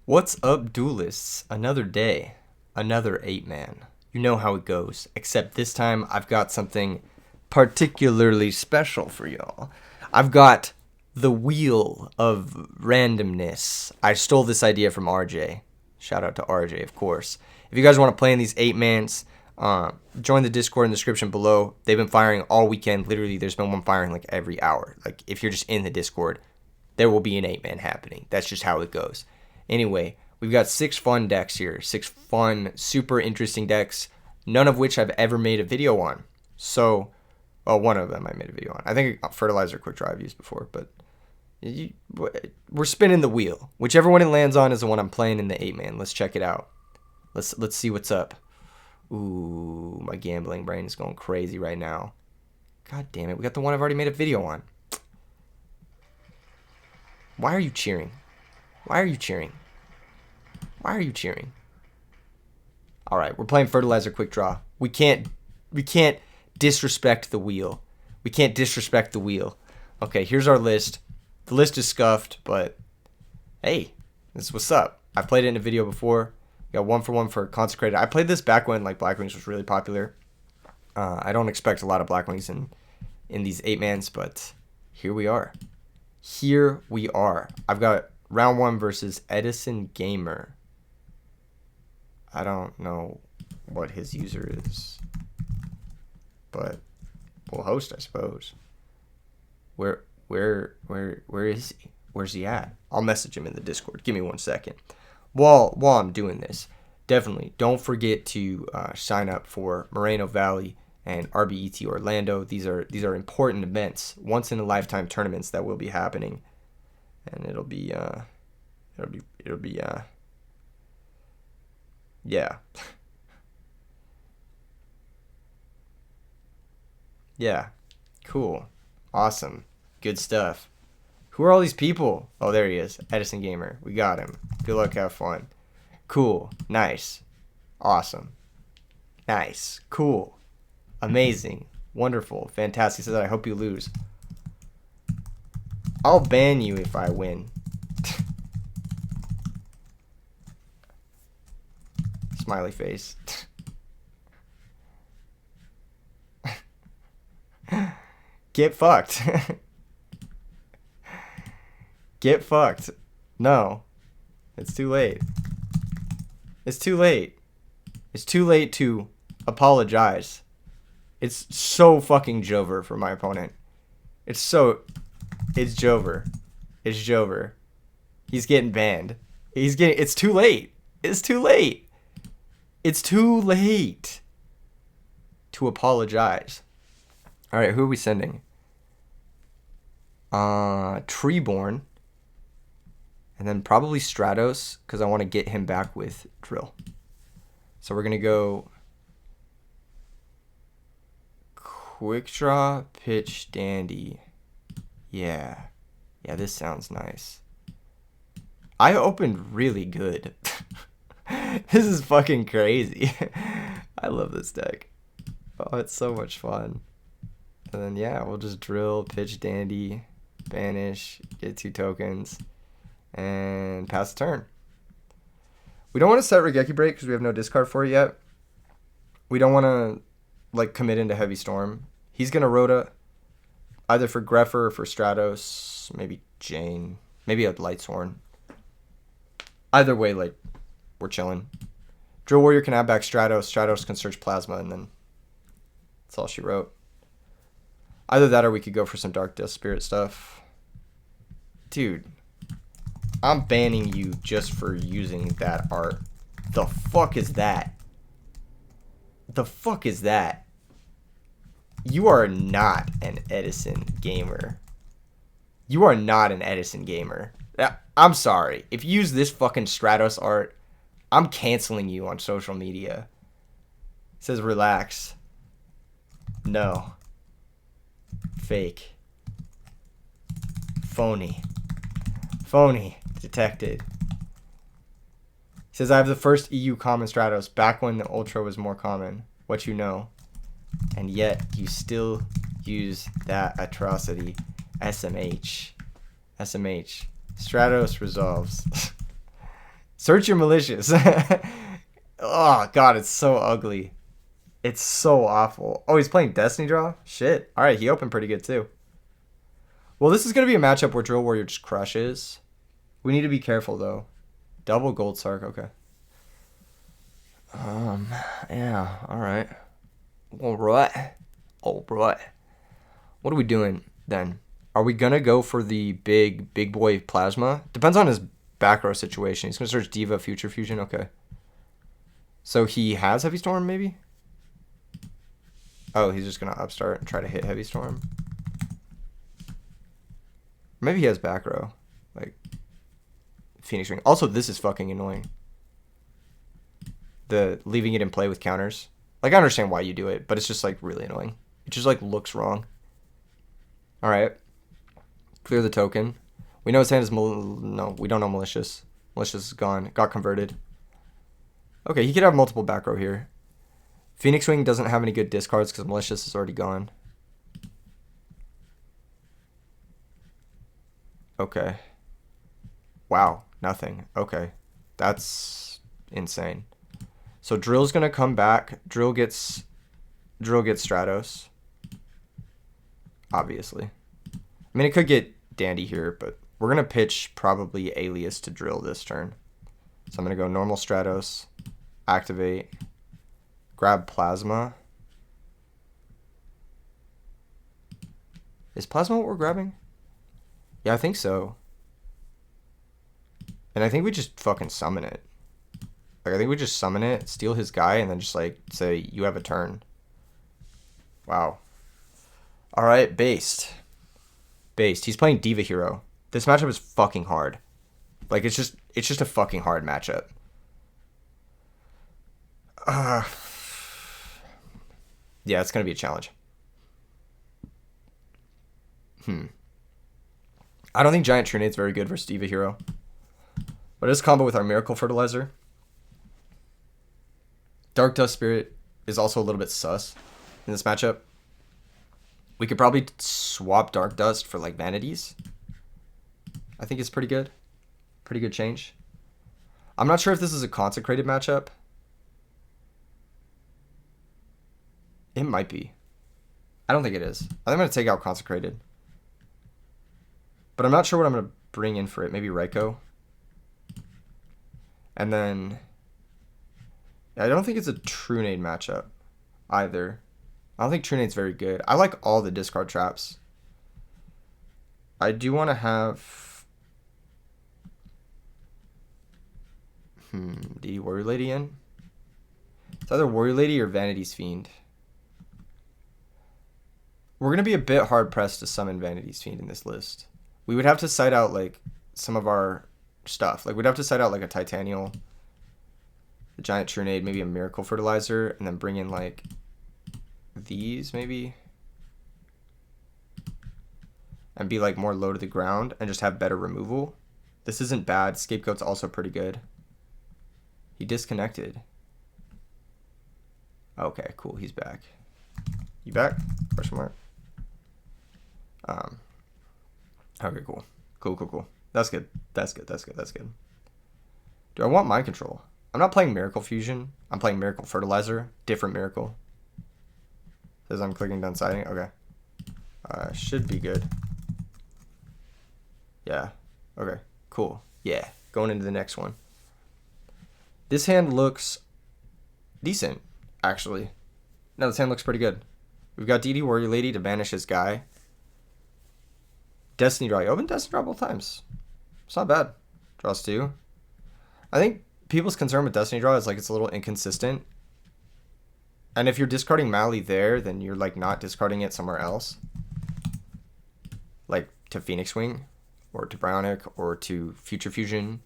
What's up, duelists? Another day, another 8-man. You know how it goes, except this time I've got something particularly special for y'all. I've got the Wheel of Randomness. I stole this idea from RJ. Shout out to RJ, of course. If you guys want to play in these 8-mans, join the Discord in the description below. They've been firing all weekend. Literally, there's been one firing like every hour. Like, if you're just in the Discord, there will be an 8-man happening. That's just how it goes. Anyway, we've got 6 fun decks here. 6 fun, super interesting decks, none of which I've ever made a video on. So, well, one of them I made a video on. I think Fertilizer Quick Draw I've used before, but we're spinning the wheel. Whichever one it lands on is the one I'm playing in the 8-man. Let's check it out. Let's see what's up. Ooh, my gambling brain is going crazy right now. God damn it, we got the one I've already made a video on. Why are you cheering? Why are you cheering? Why are you cheering? All right, we're playing Fertilizer Quick Draw. We can't disrespect the wheel. We can't disrespect the wheel. Okay, here's our list. The list is scuffed, but hey, this is what's up. I've played it in a video before. Got 1 for 1 for Consecrated. I played this back when like Blackwings was really popular. I don't expect a lot of Blackwings in these 8-mans, but here we are. Here we are. I've got round 1 versus Edison Gamer. I don't know what his user is, but we'll host, I suppose. Where is he? Where's he at? I'll message him in the Discord. Give me 1 second. While I'm doing this, definitely don't forget to sign up for Moreno Valley and RBET Orlando. These are important events, once in a lifetime tournaments that will be happening, and it'll be yeah. Yeah, cool, awesome, good stuff. Who are all these people? Oh, there he is, Edison Gamer. We got him. Good luck, have fun. Cool, nice, awesome, nice, cool, amazing, wonderful, fantastic. He says, I hope you lose. I'll ban you if I win. Smiley face. Get fucked. Get fucked. No. It's too late. It's too late. It's too late to apologize. It's so fucking Jover for my opponent. It's Jover. It's Jover. He's getting banned. It's too late. It's too late. It's too late to apologize. All right, who are we sending? Treeborn. And then probably Stratos, because I want to get him back with Drill. So we're going to go Quick Draw, Pitch, Dandy. Yeah. Yeah, this sounds nice. I opened really good. This is fucking crazy. I love this deck. Oh, it's so much fun. And then, yeah, we'll just Drill, Pitch, Dandy, Banish, get 2 tokens, and pass the turn. We don't want to set Regeki Break because we have no discard for it yet. We don't want to like commit into Heavy Storm. He's going to Rhoda either for Greffer or for Stratos, maybe Jane, maybe a Lightsworn. Either way, like, we're chilling. Drill Warrior can add back Stratos. Stratos can search Plasma, and then that's all she wrote. Either that or we could go for some Dark Death Spirit stuff. Dude, I'm banning you just for using that art. The fuck is that? The fuck is that? You are not an Edison Gamer. You are not an Edison Gamer. I'm sorry. If you use this fucking Stratos art, I'm canceling you on social media. It says relax. No. Fake. Phony. Phony. Detected. He says, I have the first EU common Stratos back when the Ultra was more common. What you know. And yet, you still use that atrocity. SMH. SMH. Stratos resolves. Search your malicious. Oh, God, it's so ugly. It's so awful. Oh, he's playing Destiny Draw? Shit. All right, he opened pretty good, too. Well, this is going to be a matchup where Drill Warrior just crushes. We need to be careful, though. Double Gold Sark, okay. Yeah, all right. All right. All right. What are we doing then? Are we going to go for the big boy Plasma? Depends on his back row situation. He's going to search Diva, Future Fusion, okay. So he has Heavy Storm, maybe? Oh, he's just going to upstart and try to hit Heavy Storm. Maybe he has back row. Like, Phoenix Ring. Also, this is fucking annoying. The leaving it in play with counters. Like, I understand why you do it, but it's just, like, really annoying. It just, like, looks wrong. Alright. Clear the token. We know his hand is... No, we don't know Malicious. Malicious is gone. Got converted. Okay, he could have multiple back row here. Phoenix Wing doesn't have any good discards because Malicious is already gone. Okay. Wow, nothing. Okay. That's insane. So Drill's going to come back. Drill gets Stratos. Obviously. I mean, it could get Dandy here, but we're going to pitch probably Alias to Drill this turn. So I'm going to go normal Stratos, activate, grab Plasma. Is Plasma what we're grabbing? Yeah, I think so. And I think we just fucking summon it. Like, I think we just summon it, steal his guy, and then just, like, say, you have a turn. Wow. Alright, Based. Based. He's playing Diva Hero. This matchup is fucking hard. Like, it's just a fucking hard matchup. Yeah, it's gonna be a challenge. I don't think Giant Trinade's very good versus Diva Hero. But it's combo with our Miracle Fertilizer. Dark Dust Spirit is also a little bit sus in this matchup. We could probably swap Dark Dust for, like, Vanities. I think it's pretty good. Pretty good change. I'm not sure if this is a consecrated matchup. It might be. I don't think it is. I think I'm going to take out consecrated. But I'm not sure what I'm going to bring in for it. Maybe Raikou. And then... I don't think it's a Trunade matchup either. I don't think Trunade's very good. I like all the discard traps. I do want to have... the Warrior Lady in? It's either Warrior Lady or Vanity's Fiend. We're going to be a bit hard-pressed to summon Vanity's Fiend in this list. We would have to cite out, like, some of our stuff. Like, we'd have to cite out, like, a Titanial, a Giant Trunade, maybe a Miracle Fertilizer, and then bring in, like, these, maybe. And be, like, more low to the ground and just have better removal. This isn't bad. Scapegoat's also pretty good. He disconnected. Okay, cool. He's back. You back? Question mark. Okay, cool. Cool. That's good. That's good. Do I want Mind Control? I'm not playing Miracle Fusion. I'm playing Miracle Fertilizer. Different Miracle. Says I'm clicking done siding. Okay. Should be good. Yeah. Okay. Cool. Yeah. Going into the next one. This hand looks decent, actually. No, this hand looks pretty good. We've got DD Warrior Lady to banish his guy. Destiny Draw. You open Destiny Draw both times. It's not bad. Draws 2. I think people's concern with Destiny Draw is, like, it's a little inconsistent. And if you're discarding Mally there, then you're, like, not discarding it somewhere else. Like, to Phoenix Wing, or to Bionic, or to Future Fusion.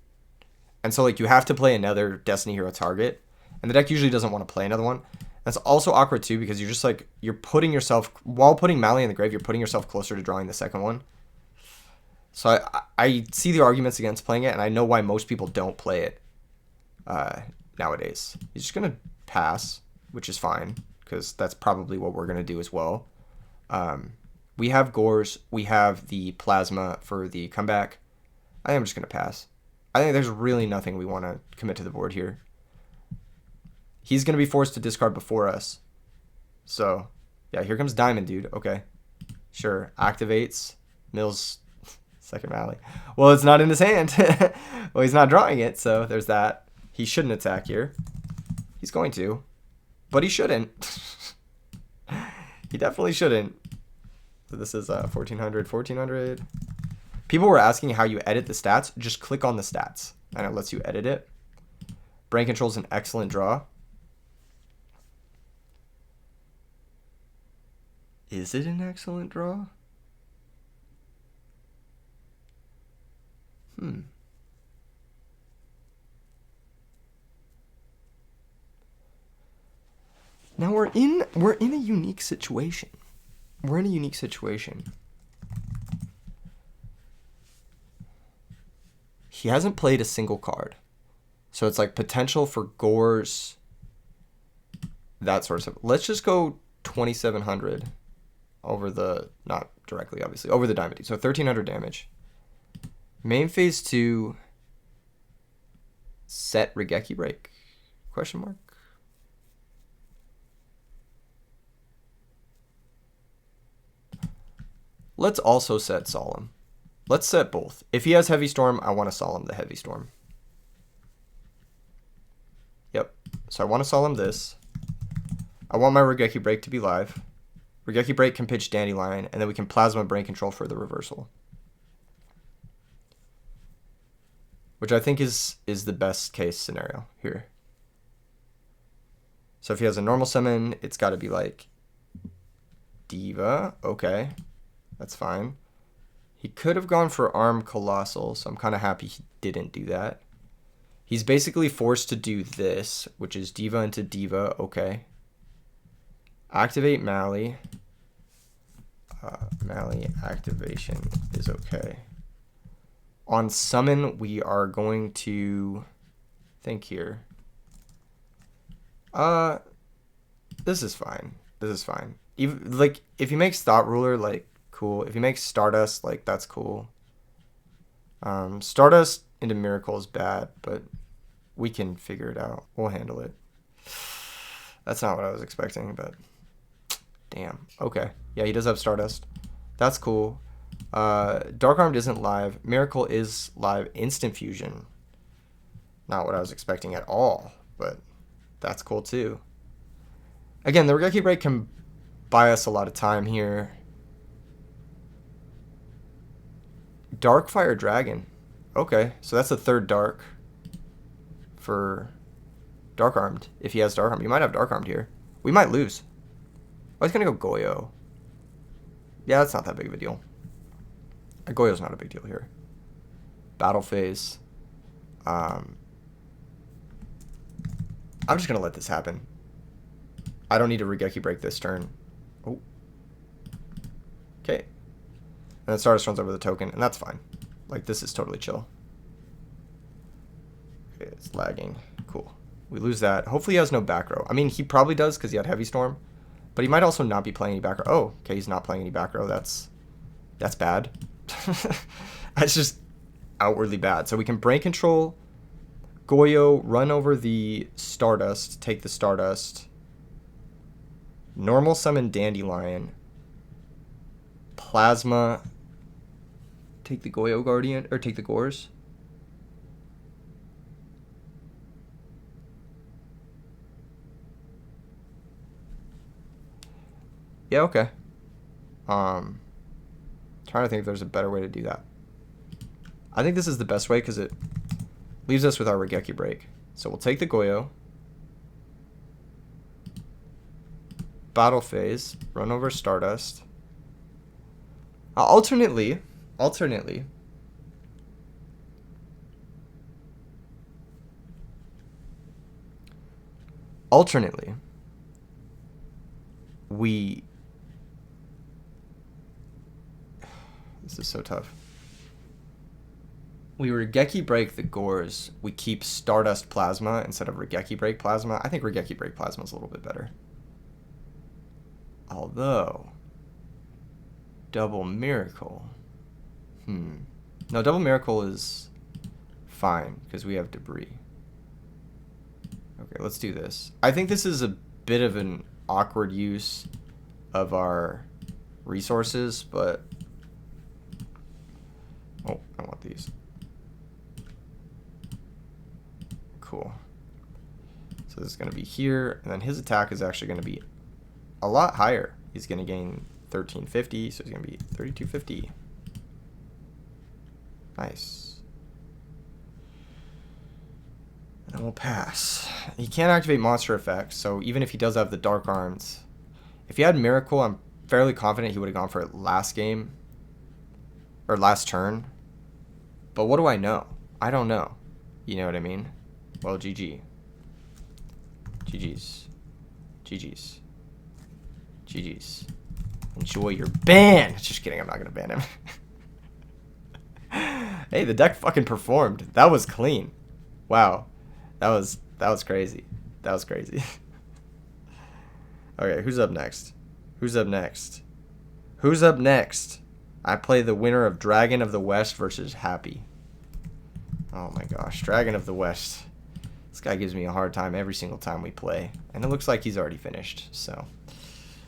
And so, like, you have to play another Destiny Hero target. And the deck usually doesn't want to play another one. That's also awkward, too, because you're just, like, you're putting yourself... While putting Mally in the grave, you're putting yourself closer to drawing the second one. So I see the arguments against playing it, and I know why most people don't play it nowadays. You're just going to pass, which is fine, because that's probably what we're going to do as well. We have Gores. We have the Plasma for the comeback. I think I'm just going to pass. I think there's really nothing we want to commit to the board here. He's going to be forced to discard before us. So, yeah, here comes Diamond, dude. Okay. Sure. Activates. Mills second rally. Well, it's not in his hand. Well, he's not drawing it, so there's that. He shouldn't attack here. He's going to. But he shouldn't. He definitely shouldn't. So this is 1400, 1400. People were asking how you edit the stats. Just click on the stats, and it lets you edit it. Brain Control is an excellent draw. Is it an excellent draw? Now we're in a unique situation. We're in a unique situation. He hasn't played a single card. So it's like potential for gores, that sort of stuff. Let's just go 2700 over the, not directly, obviously, over the Diamond. So 1300 damage. Main phase 2, set Regeki break? Question mark? Let's also set Solemn. Let's set both. If he has Heavy Storm, I want to Solemn the Heavy Storm. Yep. So I want to Solemn this. I want my Regeki break to be live. Regeki break can pitch Dandelion, and then we can Plasma Brain Control for the reversal. Which I think is the best case scenario here. So if he has a normal summon, it's got to be like Diva. Okay, that's fine. He could have gone for Arm Colossal, so I'm kind of happy he didn't do that. He's basically forced to do this, which is Diva into Diva. Okay. Activate Mally. Mally activation is okay. On summon, we are going to think here. This is fine. This is fine. Even like if he makes Thought Ruler, like cool. If he makes Stardust, like that's cool. Stardust into Miracle is bad, but we can figure it out. We'll handle it. That's not what I was expecting, but damn. Okay. Yeah, he does have Stardust. That's cool. Dark Armed isn't live. Miracle is live. Instant Fusion. Not what I was expecting at all, but that's cool too. Again, the Regeki break can buy us a lot of time here. Darkfire Dragon. Okay, so that's the third Dark for Dark Armed. If he has Dark Armed, you might have Dark Armed here. We might lose. I was gonna go Goyo. Yeah, that's not that big of a deal. Goyo's not a big deal here. Battle phase. I'm just gonna let this happen. I don't need to Regeki break this turn. Oh. Okay. And then Stardust runs over the token, and that's fine. Like, this is totally chill. Okay, it's lagging. Cool. We lose that. Hopefully he has no back row. I mean, he probably does because he had Heavy Storm. But he might also not be playing any back row. Oh, okay, he's not playing any back row. That's bad. That's just outwardly bad. So we can Brain Control, Goyo, run over the Stardust, take the Stardust, normal summon Dandelion, Plasma, take the Goyo Guardian, or take the Gores. Yeah, okay. Trying to think if there's a better way to do that. I think this is the best way because it leaves us with our Regeki break. So we'll take the Goyo. Battle phase. Run over Stardust. Alternately, we... This is so tough. We Regeki break the Gores. We keep Stardust Plasma instead of Regeki break Plasma. I think Regeki break Plasma is a little bit better. Although, Double Miracle. No, Double Miracle is fine, because we have debris. Okay, let's do this. I think this is a bit of an awkward use of our resources, but... Oh, I want these. Cool. So this is going to be here, and then his attack is actually going to be a lot higher. He's going to gain 1350, so he's going to be 3250. Nice. And then we'll pass. He can't activate monster effects, so even if he does have the Dark Arms, if he had Miracle, I'm fairly confident he would have gone for it last game. Or last turn. But what do I know? I don't know. You know what I mean? Well, GG. GG's. GG's. GG's. Enjoy your ban! Just kidding, I'm not gonna ban him. Hey, the deck fucking performed. That was clean. Wow. That was crazy. That was crazy. Okay, who's up next? Who's up next? Who's up next? I play the winner of Dragon of the West versus Happy. Oh my gosh, Dragon of the West. This guy gives me a hard time every single time we play. And it looks like he's already finished, so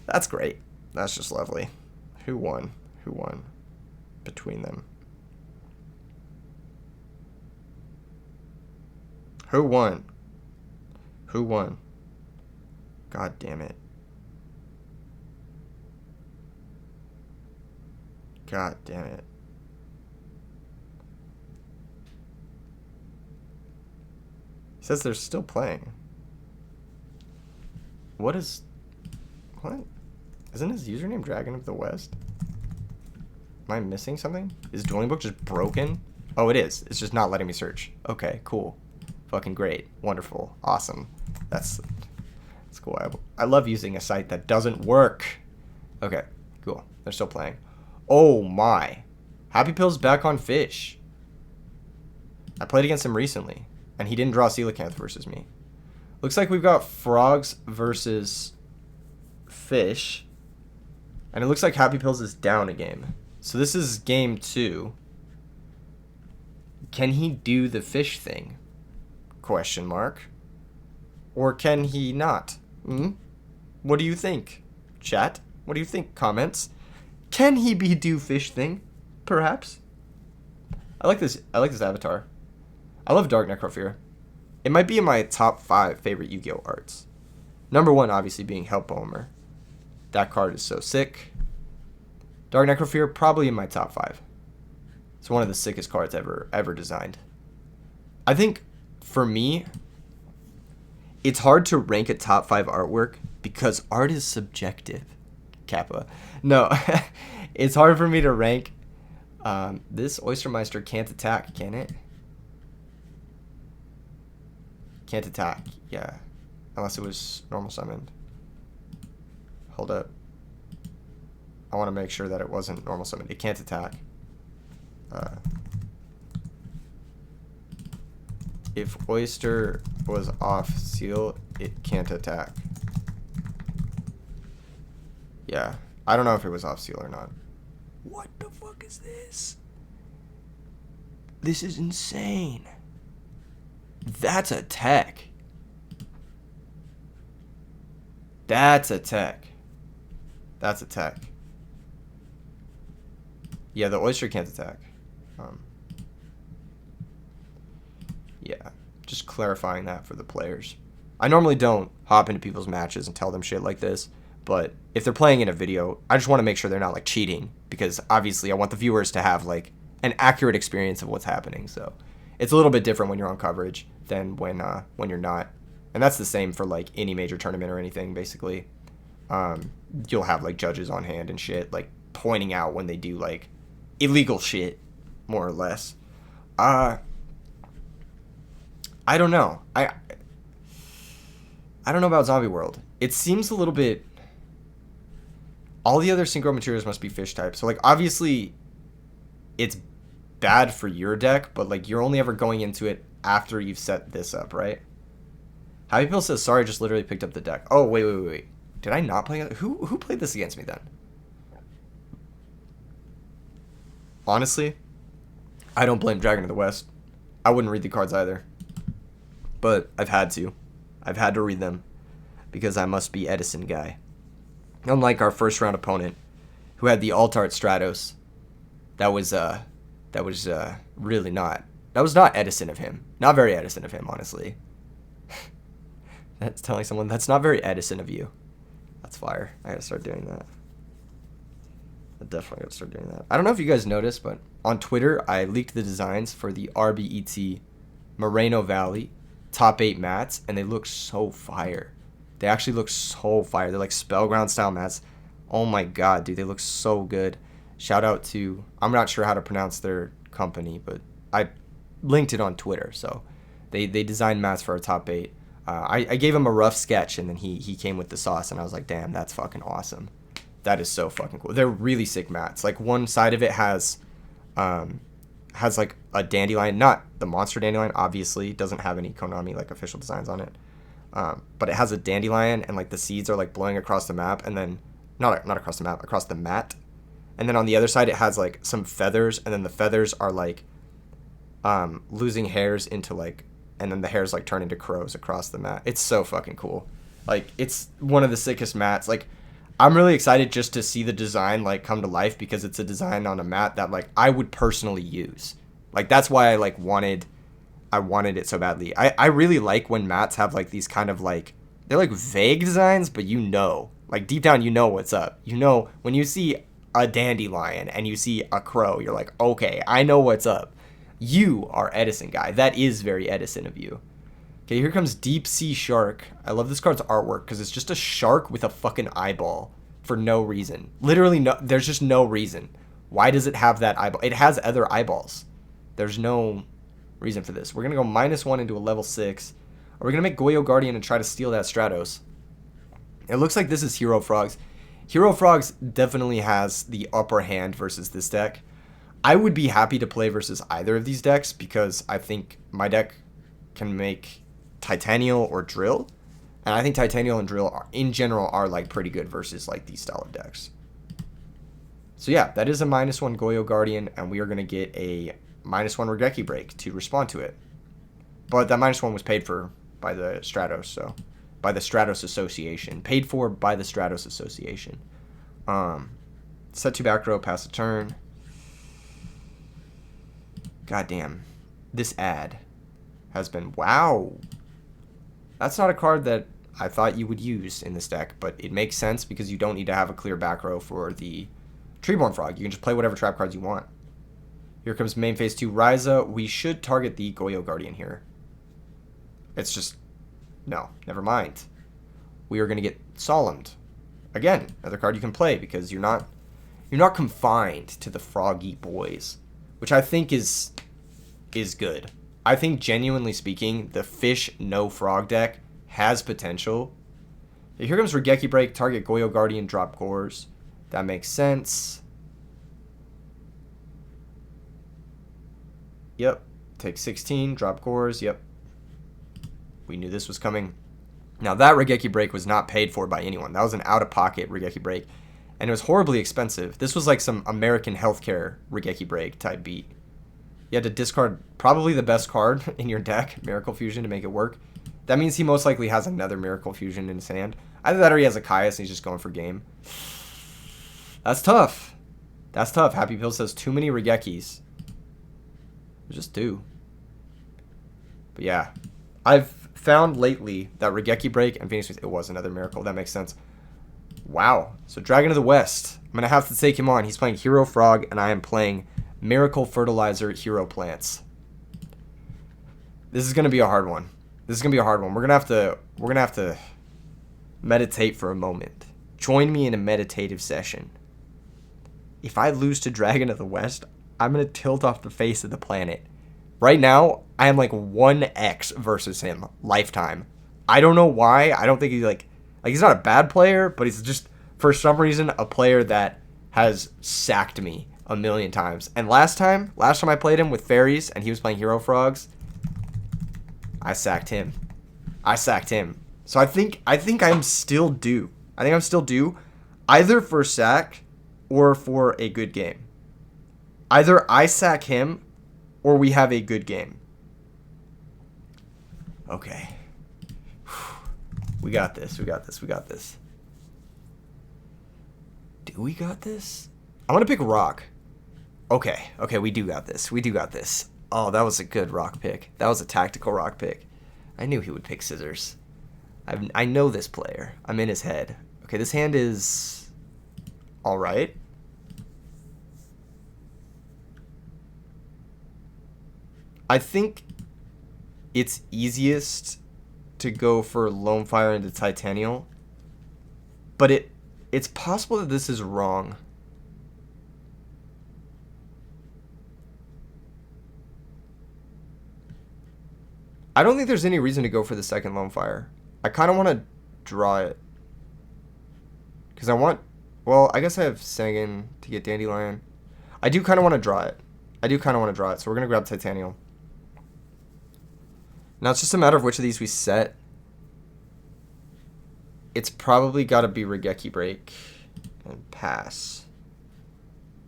that's great. That's just lovely. Who won? Who won between them? Who won? Who won? God damn it. God damn it. He says they're still playing. What? Isn't his username Dragon of the West? Am I missing something? Is Dueling Book just broken? Oh, it is. It's just not letting me search. Okay, cool. Fucking great. Wonderful. Awesome. That's cool. I love using a site that doesn't work. Okay, cool. They're still playing. Oh my. Happy Pill's back on Fish. I played against him recently, and he didn't draw Coelacanth versus me. Looks like we've got Frogs versus Fish, and it looks like Happy Pills is down a game. So this is game 2. Can he do the fish thing? Question mark. Or can he not? What do you think? Chat? What do you think? Comments? Can he do fish thing? Perhaps. I like this avatar. I love Dark Necrofear. It might be in my top 5 favorite Yu-Gi-Oh arts. Number 1 obviously being Helpbomber. That card is so sick. Dark Necrofear probably in my top 5. It's one of the sickest cards ever designed. I think for me, it's hard to rank a top 5 artwork because art is subjective. Kappa. No, it's hard for me to rank. This Oystermeister can't attack, can it? Can't attack, yeah. Unless it was normal summoned. Hold up. I want to make sure that it wasn't normal summoned. It can't attack. If Oyster was off seal, it can't attack. Yeah. I don't know if it was off seal or not. What the fuck is this? This is insane. That's a tech. That's a tech. That's a tech. Yeah, the Oyster can't attack. Yeah, just clarifying that for the players. I normally don't hop into people's matches and tell them shit like this, but if they're playing in a video, I just want to make sure they're not like cheating, because obviously I want the viewers to have like an accurate experience of what's happening. So it's a little bit different when you're on coverage than when you're not, and that's the same for like any major tournament or anything. Basically, you'll have like judges on hand and shit, like pointing out when they do like illegal shit, more or less. I don't know. I don't know about Zombie World. It seems a little bit... All the other synchro materials must be fish type. So, like, obviously, it's bad for your deck, but, like, you're only ever going into it after you've set this up, right? Happy Pill says, sorry, just literally picked up the deck. Oh, wait. Did I not play it? Who played this against me, then? Honestly, I don't blame Dragon of the West. I wouldn't read the cards either. But I've had to. I've had to read them because I must be Edison guy. Unlike our first round opponent, who had the Alt Art Stratos, that was really not. That was not Edison of him. Not very Edison of him, honestly. That's telling someone that's not very Edison of you. That's fire. I gotta start doing that. I definitely gotta start doing that. I don't know if you guys noticed, but on Twitter, I leaked the designs for the RBET Moreno Valley top 8 mats, and they look so fire. They actually look so fire. They're like Spellground style mats. Oh my god, dude, they look so good. Shout out to, I'm not sure how to pronounce their company, but I linked it on Twitter. So they designed mats for our top 8. I gave him a rough sketch, and then he came with the sauce, and I was like, damn, that's fucking awesome. That is so fucking cool. They're really sick mats. Like, one side of it has like a dandelion, not the monster dandelion, obviously. It doesn't have any Konami like official designs on it. But it has a dandelion, and like the seeds are like blowing across the map, and then not across the map, across the mat. And then on the other side it has like some feathers, and then the feathers are like losing hairs into like, and then the hairs like turn into crows across the mat. It's so fucking cool. Like, it's one of the sickest mats. Like, I'm really excited just to see the design like come to life, because it's a design on a mat that like I would personally use. Like, that's why I wanted it so badly. I really like when mats have like these kind of like, they're like vague designs, but you know, like deep down you know what's up. You know, when you see a dandelion and you see a crow, you're like, okay, I know what's up. You are Edison guy. That is very Edison of you. Okay, here comes Deep Sea Shark. I love this card's artwork because it's just a shark with a fucking eyeball for no reason. Literally, no. There's just no reason. Why does it have that eyeball? It has other eyeballs. There's no reason for this. We're going to go -1 into a level 6. Are we going to make Goyo Guardian and try to steal that Stratos? It looks like this is Hero Frogs. Hero Frogs definitely has the upper hand versus this deck. I would be happy to play versus either of these decks because I think my deck can make Titanial or Drill. And I think Titanial and Drill are, in general, are like pretty good versus like these style of decks. So yeah, that is a -1 Goyo Guardian, and we are going to get a -1 Regeki Break to respond to it. But that -1 was paid for by the Stratos, so by the Stratos Association. Paid for by the Stratos Association. Set 2 back row, pass a turn. God damn. This ad has been... Wow. That's not a card that I thought you would use in this deck, but it makes sense because you don't need to have a clear back row for the Treeborn Frog. You can just play whatever trap cards you want. Here comes main phase 2 Ryza. We should target the Goyo Guardian here. It's just... No, never mind. We are going to get Solemned. Again, another card you can play because you're not confined to the Froggy Boys, which I think is good. I think, genuinely speaking, the Fish No Frog deck has potential. Here comes Regeki Break, target Goyo Guardian, drop Gores. That makes sense. Yep. Take 16, drop Gores. Yep. We knew this was coming. Now, that Regeki Break was not paid for by anyone. That was an out-of-pocket Regeki Break. And it was horribly expensive. This was like some American healthcare Regeki Break type beat. You had to discard probably the best card in your deck, Miracle Fusion, to make it work. That means he most likely has another Miracle Fusion in his hand. Either that or he has a Caius and he's just going for game. That's tough. That's tough. Happy Pill says too many Regekis. Just do. But yeah. I've found lately that Regeki Break and Phoenix... It was another Miracle. That makes sense. Wow. So Dragon of the West. I'm going to have to take him on. He's playing Hero Frog and I am playing Miracle Fertilizer Hero Plants. This is going to be a hard one. This is going to be a hard one. We're going to have to meditate for a moment. Join me in a meditative session. If I lose to Dragon of the West, I'm going to tilt off the face of the planet. Right now, I am like 1x versus him lifetime. I don't know why. I don't think he's like he's not a bad player, but he's just for some reason a player that has sacked me a million times. And last time I played him with fairies and he was playing Hero Frogs, I sacked him. So I think I'm still due. I think I'm still due either for sack or for a good game. Either I sack him or we have a good game. Okay. We got this. We got this. We got this. Do we got this? I want to pick rock. Okay. Okay, we do got this. We do got this. Oh, that was a good rock pick. That was a tactical rock pick. I knew he would pick scissors. I know this player. I'm in his head. Okay, this hand is all right. I think it's easiest to go for Lone Fire into Titanial, but it's possible that this is wrong. I don't think there's any reason to go for the second Lone Fire. I kind of want to draw it. Because I want... Well, I guess I have Sangan to get Dandelion. I do kind of want to draw it. So we're going to grab Titanial. Now it's just a matter of which of these we set. It's probably got to be Regeki Break and pass.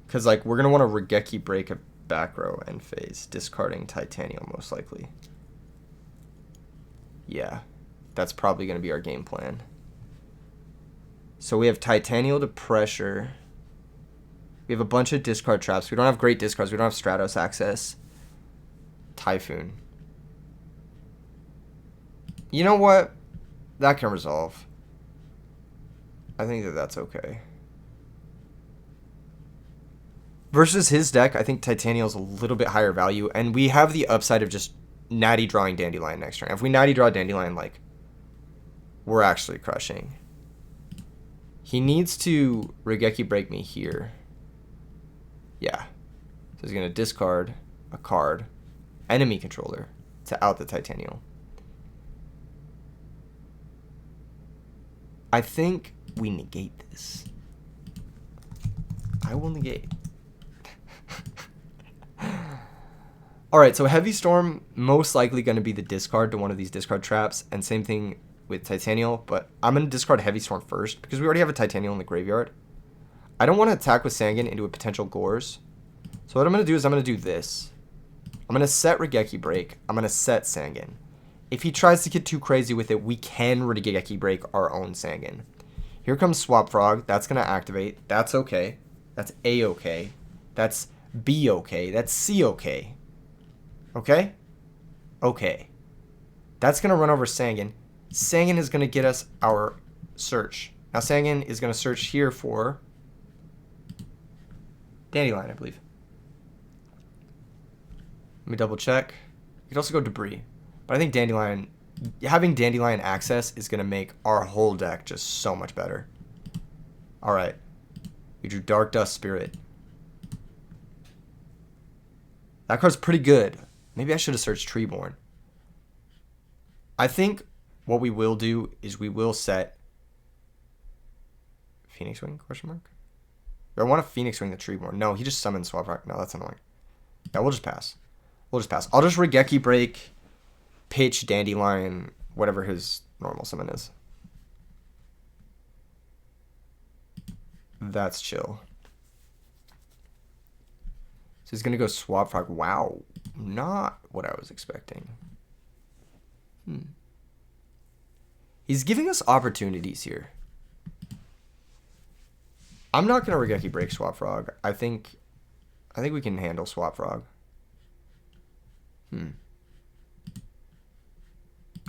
Because, like, we're going to want to Regeki Break a back row end phase, discarding Titanial most likely. Yeah, that's probably going to be our game plan. So we have Titanial to pressure. We have a bunch of discard traps. We don't have great discards. We don't have Stratos access. Typhoon. You know what? That can resolve. I think that's okay. Versus his deck, I think Titanial's a little bit higher value, and we have the upside of just natty drawing Dandelion next turn. If we natty draw Dandelion, like, we're actually crushing. He needs to Regeki Break me here. Yeah. So he's going to discard a card, enemy controller, to out the Titanial. I think we negate this. I will negate. Alright, so Heavy Storm, most likely going to be the discard to one of these discard traps, and same thing with Titanial, but I'm going to discard Heavy Storm first, because we already have a Titanial in the graveyard. I don't want to attack with Sangan into a potential Gores, so what I'm going to do is I'm going to do this. I'm going to set Regeki Break, I'm going to set Sangan. If he tries to get too crazy with it, we can Regeki Break our own Sangan. Here comes Swap Frog. That's going to activate. That's okay. That's A-okay. That's B-okay. That's C-okay. Okay? Okay. That's going to run over Sangan. Sangan is going to get us our search. Now Sangan is going to search here for Dandelion, I believe. Let me double check. You could also go Debris. But I think Dandelion, having Dandelion access is going to make our whole deck just so much better. Alright. We drew Dark Dust Spirit. That card's pretty good. Maybe I should have searched Treeborn. I think what we will do is we will set Phoenix Wing, question mark? I want to Phoenix Wing the Treeborn. No, he just summoned Swap Rock. No, that's annoying. Yeah, we'll just pass. We'll just pass. I'll just Regeki Break, pitch Dandelion, whatever his normal summon is. That's chill. So he's going to go Swap Frog. Wow. Not what I was expecting. He's giving us opportunities here. I'm not going to Regeki Break Swap Frog. I think we can handle Swap Frog.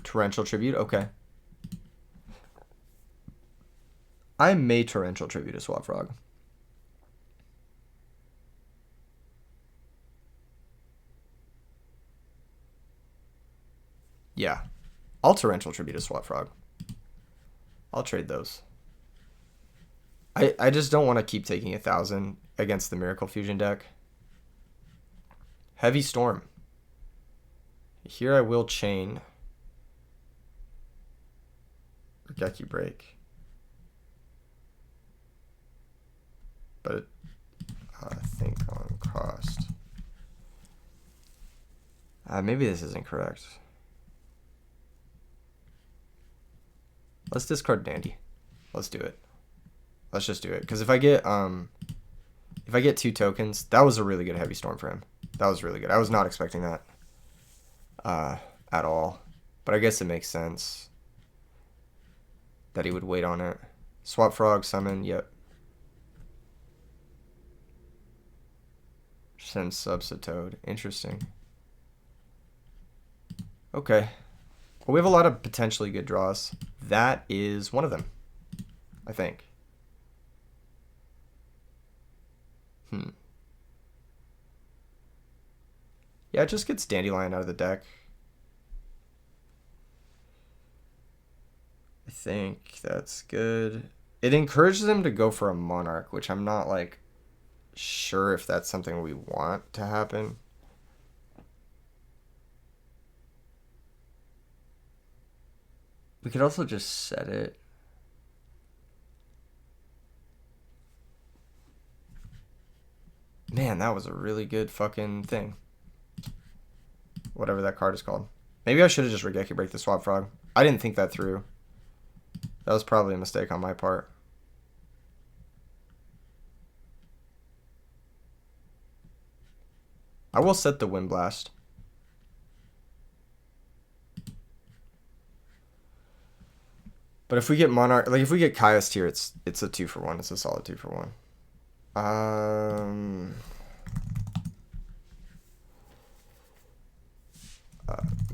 Torrential Tribute? Okay. I may Torrential Tribute a Swap Frog. Yeah. I'll Torrential Tribute a Swap Frog. I'll trade those. I just don't want to keep taking 1,000 against the Miracle Fusion deck. Heavy Storm. Here I will chain Regeki Break. But I think on cost. Maybe this isn't correct. Let's discard Dandy. Let's do it. Let's just do it. Because if I get 2 tokens, that was a really good Heavy Storm for him. That was really good. I was not expecting that at all. But I guess it makes sense that he would wait on it. Swap frog, summon, yep. Send Subsitoad. Interesting. Okay. Well, we have a lot of potentially good draws. That is one of them, I think. Yeah, it just gets Dandelion out of the deck. I think that's good. It encourages him to go for a Monarch, which I'm not, like, sure if that's something we want to happen. We could also just set it. Man, that was a really good fucking thing. Whatever that card is called. Maybe I should have just Regeki Break the Swap Frog. I didn't think that through. That was probably a mistake on my part. I will set the Wind Blast. But if we get Monarch, like if we get Caius here, it's a 2-for-1. It's a solid 2-for-1.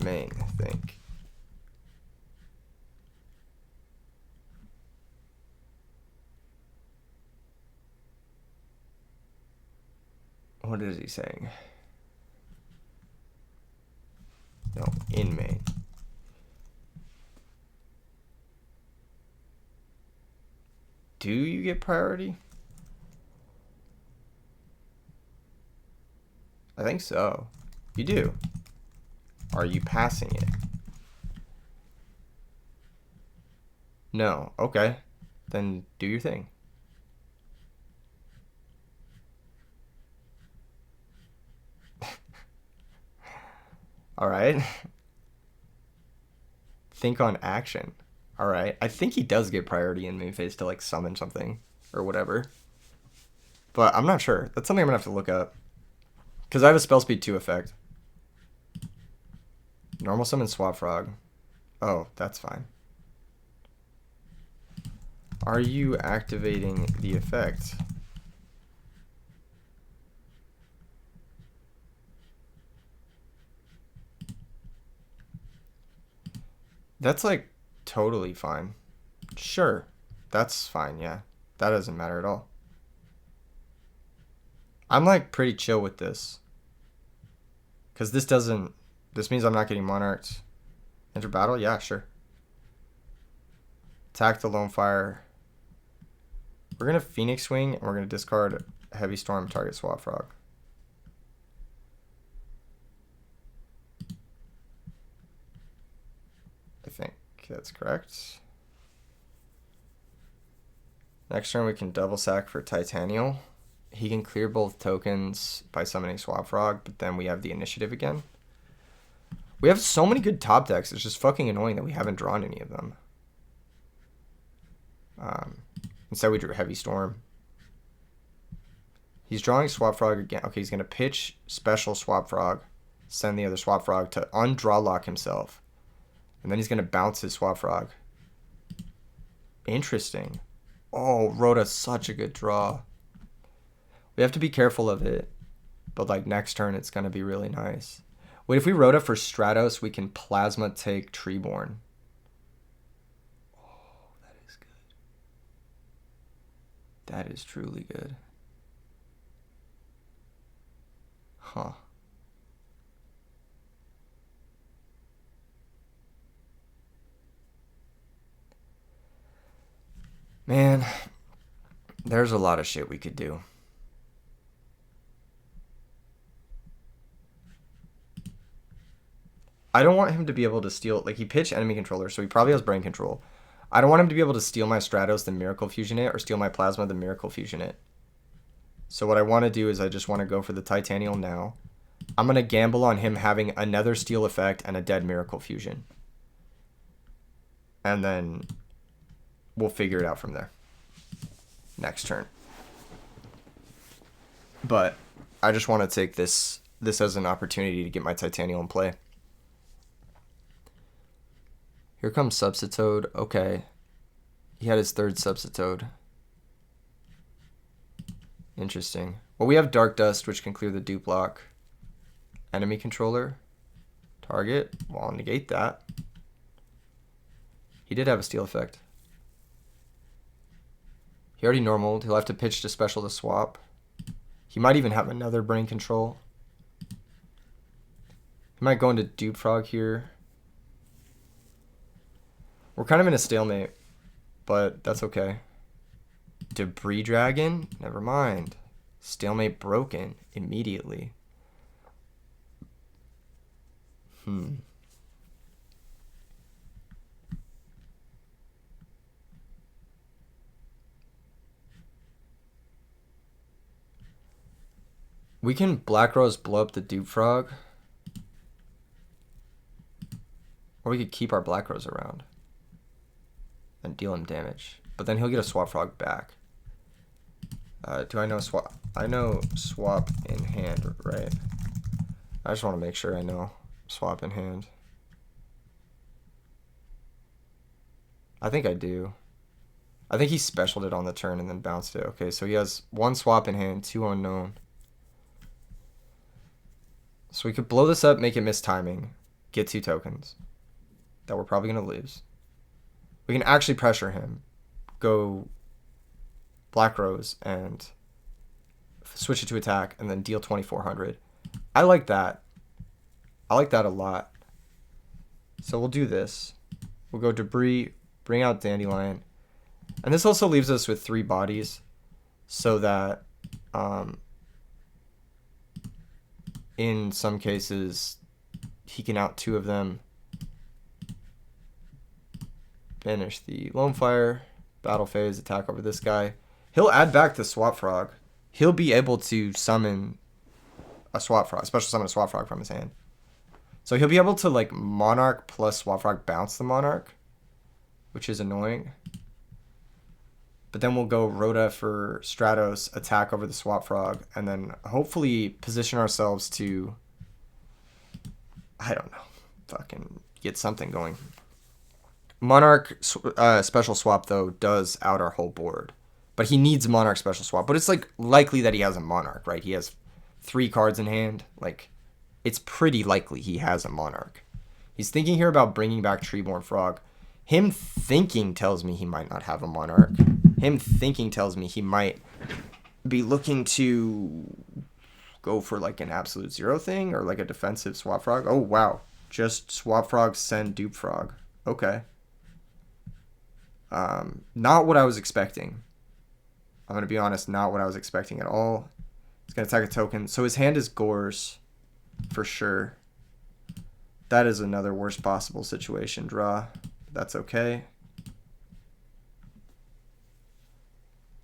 Main, I think. What is he saying? No, in main. Do you get priority? I think so. You do. Are you passing it? No. Okay. Then do your thing. All right. Think on action. All right. I think he does get priority in main phase to like summon something or whatever. But I'm not sure. That's something I'm going to have to look up. Because I have a spell speed 2 effect. Normal summon Swap Frog. Oh, that's fine. Are you activating the effect? That's like totally fine. Sure. That's fine, yeah. That doesn't matter at all. I'm like pretty chill with this. Because this means I'm not getting Monarchs. Enter battle? Yeah, sure. Attack the Lone Fire. We're going to Phoenix Swing, and we're going to discard Heavy Storm, target Swap Frog. I think that's correct. Next turn, we can double sack for Titanial. He can clear both tokens by summoning Swap Frog, but then we have the initiative again. We have so many good top decks. It's just fucking annoying that we haven't drawn any of them. Instead, we drew Heavy Storm. He's drawing Swap Frog again. Okay, he's going to pitch special Swap Frog, send the other Swap Frog to undraw lock himself. And then he's going to bounce his Swap Frog. Interesting. Oh, Rhoda's such a good draw. We have to be careful of it. But like next turn, it's going to be really nice. Wait, if we Rhoda for Stratos, we can Plasma take Treeborn. Oh, that is good. That is truly good. Huh. Man, there's a lot of shit we could do. I don't want him to be able to steal... Like, he pitched enemy controller, so he probably has brain control. I don't want him to be able to steal my Stratos, then Miracle Fusion it, or steal my Plasma, then Miracle Fusion it. So what I want to do is I just want to go for the Titanial now. I'm going to gamble on him having another steal effect and a dead Miracle Fusion. And then we'll figure it out from there. Next turn. But I just want to take this as an opportunity to get my Titanial in play. Here comes Substitute. Okay. He had his third Substitute. Interesting. Well, we have Dark Dust, which can clear the dupe block. Enemy controller. Target. Well, I'll negate that. He did have a steal effect. He already normaled. He'll have to pitch to special to swap. He might even have another brain control. He might go into Dupe Frog here. We're kind of in a stalemate, but that's okay. Debris Dragon? Never mind. Stalemate broken immediately. We can Black Rose blow up the Dupe Frog. Or we could keep our Black Rose around and deal him damage. But then he'll get a Swap Frog back. Do I know swap? I know swap in hand, right? I just want to make sure I know swap in hand. I think I do. I think he specialed it on the turn and then bounced it. Okay, so he has one swap in hand, two unknown. So we could blow this up, make it miss timing, get 2 tokens that we're probably going to lose. We can actually pressure him, go Black Rose and switch it to attack and then deal 2400. I like that. I like that a lot. So we'll do this. We'll go Debris, bring out Dandelion. And this also leaves us with 3 bodies so that in some cases he can out 2 of them. Banish the Lone Fire, battle phase, attack over this guy. He'll add back the Swap Frog. He'll be able to summon a Swap Frog, special summon a Swap Frog from his hand. So he'll be able to like Monarch plus Swap Frog bounce the Monarch, which is annoying. But then we'll go Rhoda for Stratos, attack over the Swap Frog, and then hopefully position ourselves to, I don't know, fucking get something going. Monarch special swap, though, does out our whole board. But he needs Monarch special swap. But it's like likely that he has a Monarch, right? He has 3 cards in hand. Like, it's pretty likely he has a Monarch. He's thinking here about bringing back Treeborn Frog. Him thinking tells me he might not have a Monarch. Him thinking tells me he might be looking to go for like an absolute 0 thing or like a defensive Swap Frog. Oh, wow. Just Swap Frog, send Dupe Frog. Okay. Not what I was expecting. I'm going to be honest, not what I was expecting at all. He's going to attack a token. So his hand is Gores, for sure. That is another worst possible situation. Draw. That's okay.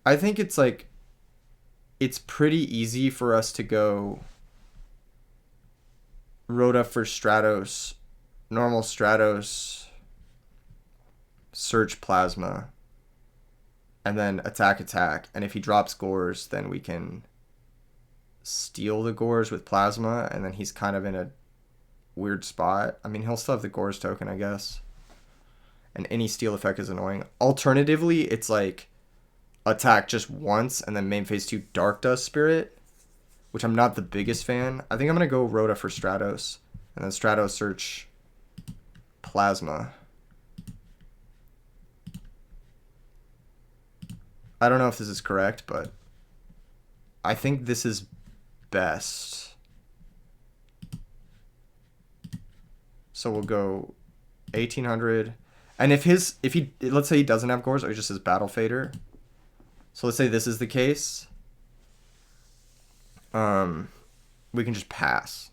I think it's like, it's pretty easy for us to go Rhoda for Stratos, normal Stratos, search Plasma, and then attack. And if he drops Gores, then we can steal the Gores with Plasma, and then he's kind of in a weird spot. I mean, he'll still have the Gores token, I guess. And any steal effect is annoying. Alternatively, it's like attack just once, and then main phase 2 Dark Dust Spirit, which I'm not the biggest fan. I think I'm going to go Rhoda for Stratos, and then Stratos search Plasma. I don't know if this is correct, but I think this is best. So we'll go 1800. And if he let's say he doesn't have Gores or he just has Battle Fader. So let's say this is the case. We can just pass.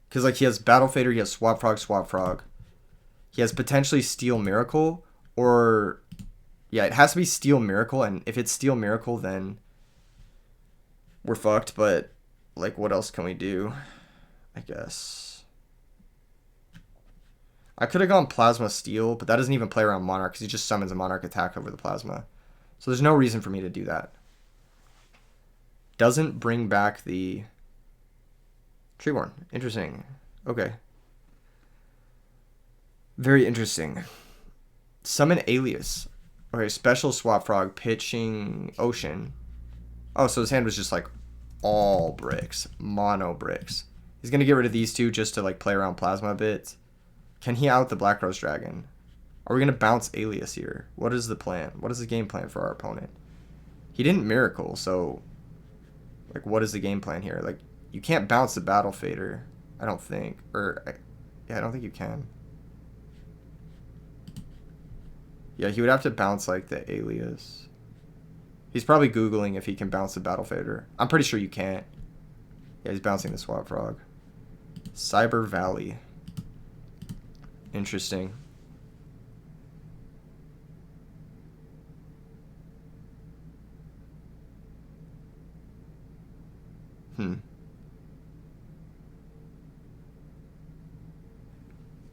Because like he has Battle Fader, he has Swap Frog. He has potentially Steel Miracle, or yeah, it has to be Steel Miracle, and if it's Steel Miracle, then we're fucked. But like, what else can we do? I guess I could have gone Plasma Steel, but that doesn't even play around Monarch because he just summons a Monarch attack over the Plasma. So there's no reason for me to do that. Doesn't bring back the Treeborn. Interesting. Okay. Very interesting. Summon Alias. Okay, special swap frog, pitching ocean. Oh, so his hand was just like all bricks, mono bricks. He's gonna get rid of these two just to like play around plasma a bit. Can he out the Black Rose Dragon? Are we gonna bounce Alias here? What is the plan? What is the game plan for our opponent? He didn't Miracle, so like what is the game plan here? Like you can't bounce the Battle Fader, I don't think. Yeah, I don't think you can. Yeah, he would have to bounce like the Alias. He's probably Googling if he can bounce the Battle Fader. I'm pretty sure you can't. Yeah, he's bouncing the Swap Frog. Cyber Valley. Interesting.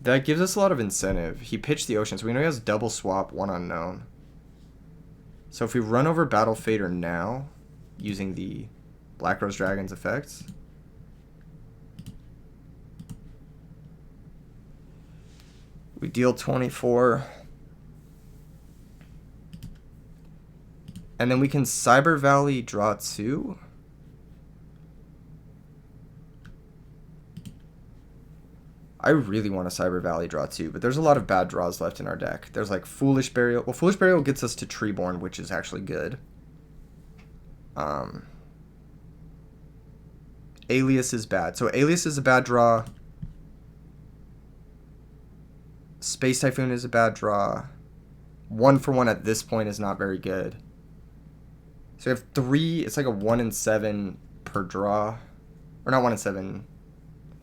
That gives us a lot of incentive. He pitched the Ocean, so we know he has double swap, one unknown. So if we run over Battle Fader now, using the Black Rose Dragon's effects, we deal 24. And then we can Cyber Valley draw 2. I really want a Cyber Valley draw 2, but there's a lot of bad draws left in our deck. There's like Foolish Burial. Well, Foolish Burial gets us to Treeborn, which is actually good. Alias is bad. So Alias is a bad draw. Space Typhoon is a bad draw. 1-for-1 at this point is not very good. So we have 3. It's like a 1 in 7 per draw. Or not 1 in 7.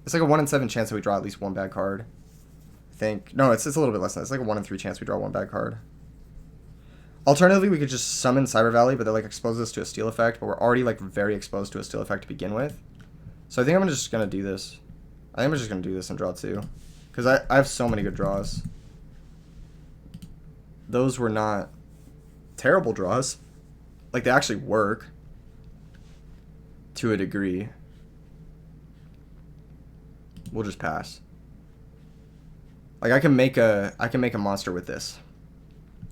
It's like a 1 in 7 chance that we draw at least one bad card. I think. No, it's a little bit less than that. It's like a 1 in 3 chance we draw one bad card. Alternatively, we could just summon Cyber Valley, but that like exposes us to a steal effect, but we're already like very exposed to a steal effect to begin with. So I think I'm just going to do this. I think I'm just going to do this and draw 2. Because I have so many good draws. Those were not terrible draws. Like, they actually work. To a degree. We'll just pass. Like, I can make a monster with this.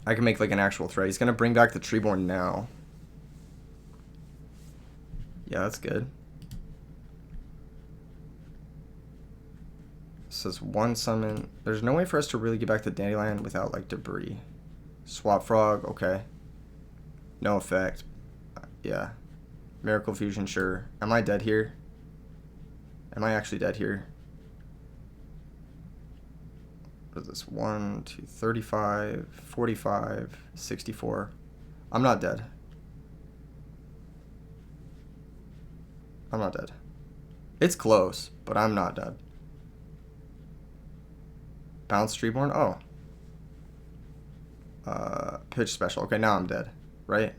I can make, like, an actual threat. He's going to bring back the Treeborn now. Yeah, that's good. Says 1 summon. There's no way for us to really get back to Dandelion without, like, debris. Swap Frog, okay. No effect. Yeah. Miracle Fusion, sure. Am I dead here? Am I actually dead here? What is this? 1, 2, 35, 45, 64. I'm not dead. I'm not dead. It's close, but I'm not dead. Bounce Treeborn? Oh. Pitch special. Okay, now I'm dead. Right?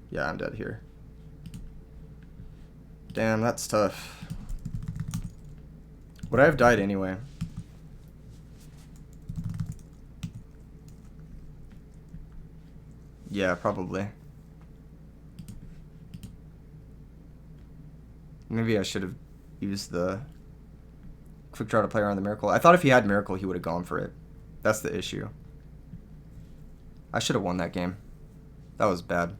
Yeah, I'm dead here. Damn, that's tough. Would I have died anyway? Yeah, probably. Maybe I should have used the quick draw to play around the Miracle. I thought if he had Miracle, he would have gone for it. That's the issue. I should have won that game. That was bad.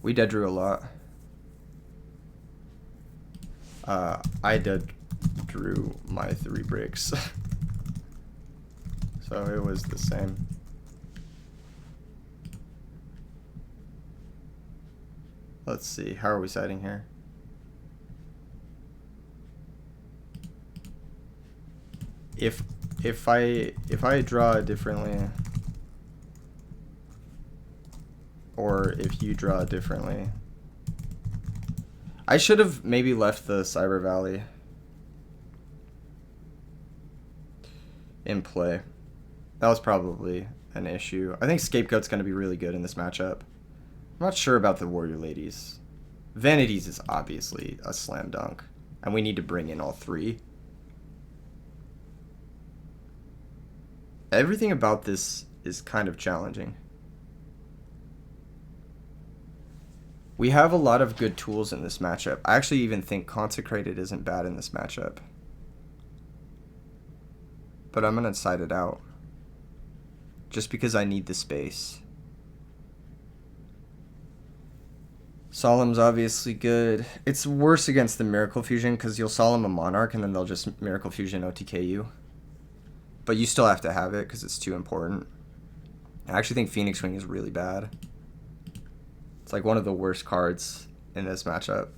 We dead drew a lot. I dead drew my 3 bricks. So it was the same. Let's see. How are we siding here? If I draw differently, or if you draw differently, I should have maybe left the Cyber Valley in play. That was probably an issue. I think Scapegoat's going to be really good in this matchup. I'm not sure about the Warrior Ladies. Vanities is obviously a slam dunk, and we need to bring in all 3. Everything about this is kind of challenging. We have a lot of good tools in this matchup. I actually even think Consecrated isn't bad in this matchup. but I'm going to side it out. Just because I need the space. Solemn's obviously good. It's worse against the Miracle Fusion because you'll Solemn a Monarch and then they'll just Miracle Fusion OTK you. But you still have to have it because it's too important. I actually think Phoenix Wing is really bad. It's like one of the worst cards in this matchup.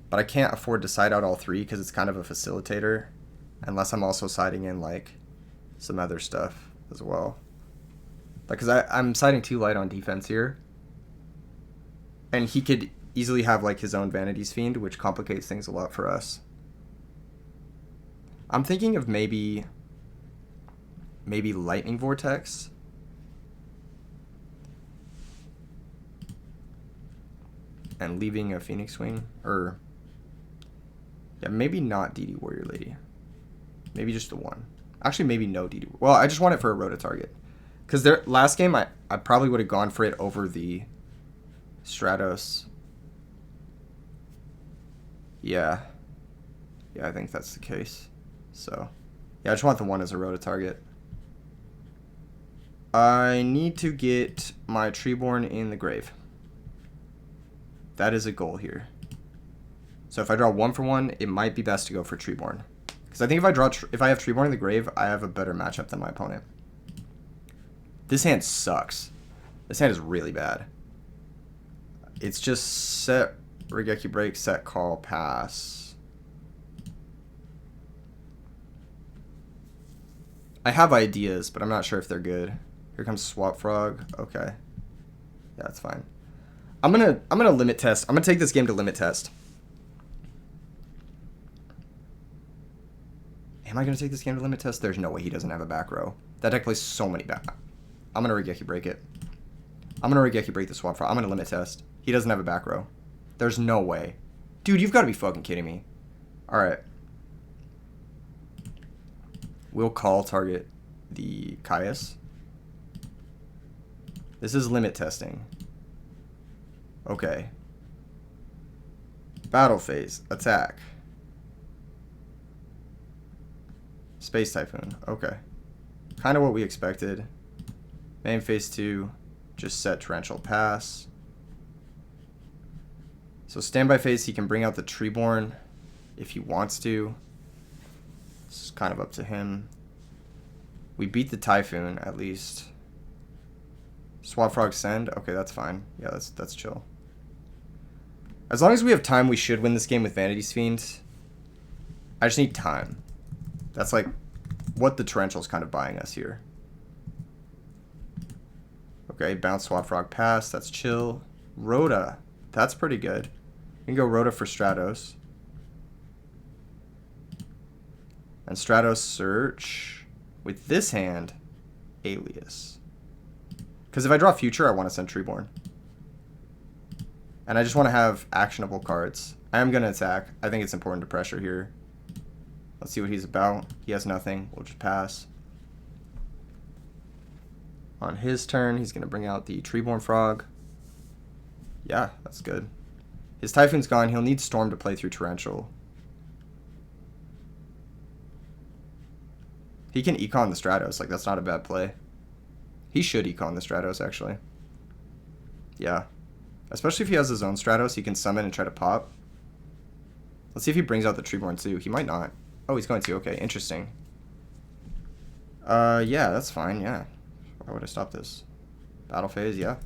But I can't afford to side out all three because it's kind of a facilitator. Unless I'm also siding in like some other stuff as well. Because I'm siding too light on defense here. And he could easily have like his own Vanity's Fiend, which complicates things a lot for us. I'm thinking of maybe Lightning Vortex. And leaving a Phoenix Wing. Or, yeah, maybe not DD Warrior Lady. Maybe just the one. Actually, maybe no DD. Well, I just want it for a Rota target. Because last game, I probably would have gone for it over the Stratos. Yeah. Yeah, I think that's the case. So, yeah, I just want the one as a Rota target. I need to get my Treeborn in the grave. That is a goal here. So if I draw 1-for-1, it might be best to go for Treeborn. Because I think if I have Treeborn in the grave, I have a better matchup than my opponent. This hand sucks. This hand is really bad. It's just set, Regeki break, set, call, pass. I have ideas, but I'm not sure if they're good. Here comes Swap Frog. Okay. Yeah, that's fine. I'm gonna limit test. I'm gonna take this game to limit test. Am I gonna take this game to limit test? There's no way he doesn't have a back row. That deck plays so many back. I'm gonna Regeki break it. I'm gonna Regeki break the Swap Frog. I'm gonna limit test. He doesn't have a back row. There's no way. Dude, you've got to be fucking kidding me. Alright. We'll call target the Caius. This is limit testing. Okay. Battle phase. Attack. Space Typhoon. Okay. Kind of what we expected. Main phase 2. Just set Torrential Pass. So standby phase, he can bring out the Treeborn if he wants to. It's kind of up to him. We beat the Typhoon, at least. Swap Frog send? Okay, that's fine. Yeah, that's chill. As long as we have time, we should win this game with Vanity's Fiend. I just need time. That's like what the Torrential's kind of buying us here. Okay, bounce Swap Frog pass. That's chill. Rhoda. That's pretty good. We can go Rhoda for Stratos. And Stratos search. With this hand, Alias. Because if I draw Future, I want to send Treeborn. And I just want to have actionable cards. I am going to attack. I think it's important to pressure here. Let's see what he's about. He has nothing. We'll just pass. On his turn, he's going to bring out the Treeborn Frog. Yeah, that's good. His Typhoon's gone. He'll need Storm to play through Torrential. He can Econ the Stratos. Like, that's not a bad play. He should Econ the Stratos, actually. Yeah. Especially if he has his own Stratos, he can summon and try to pop. Let's see if he brings out the Treeborn too. He might not. Oh, he's going to. Okay, interesting. Yeah, that's fine, yeah. Why would I stop this? Battle phase, yeah.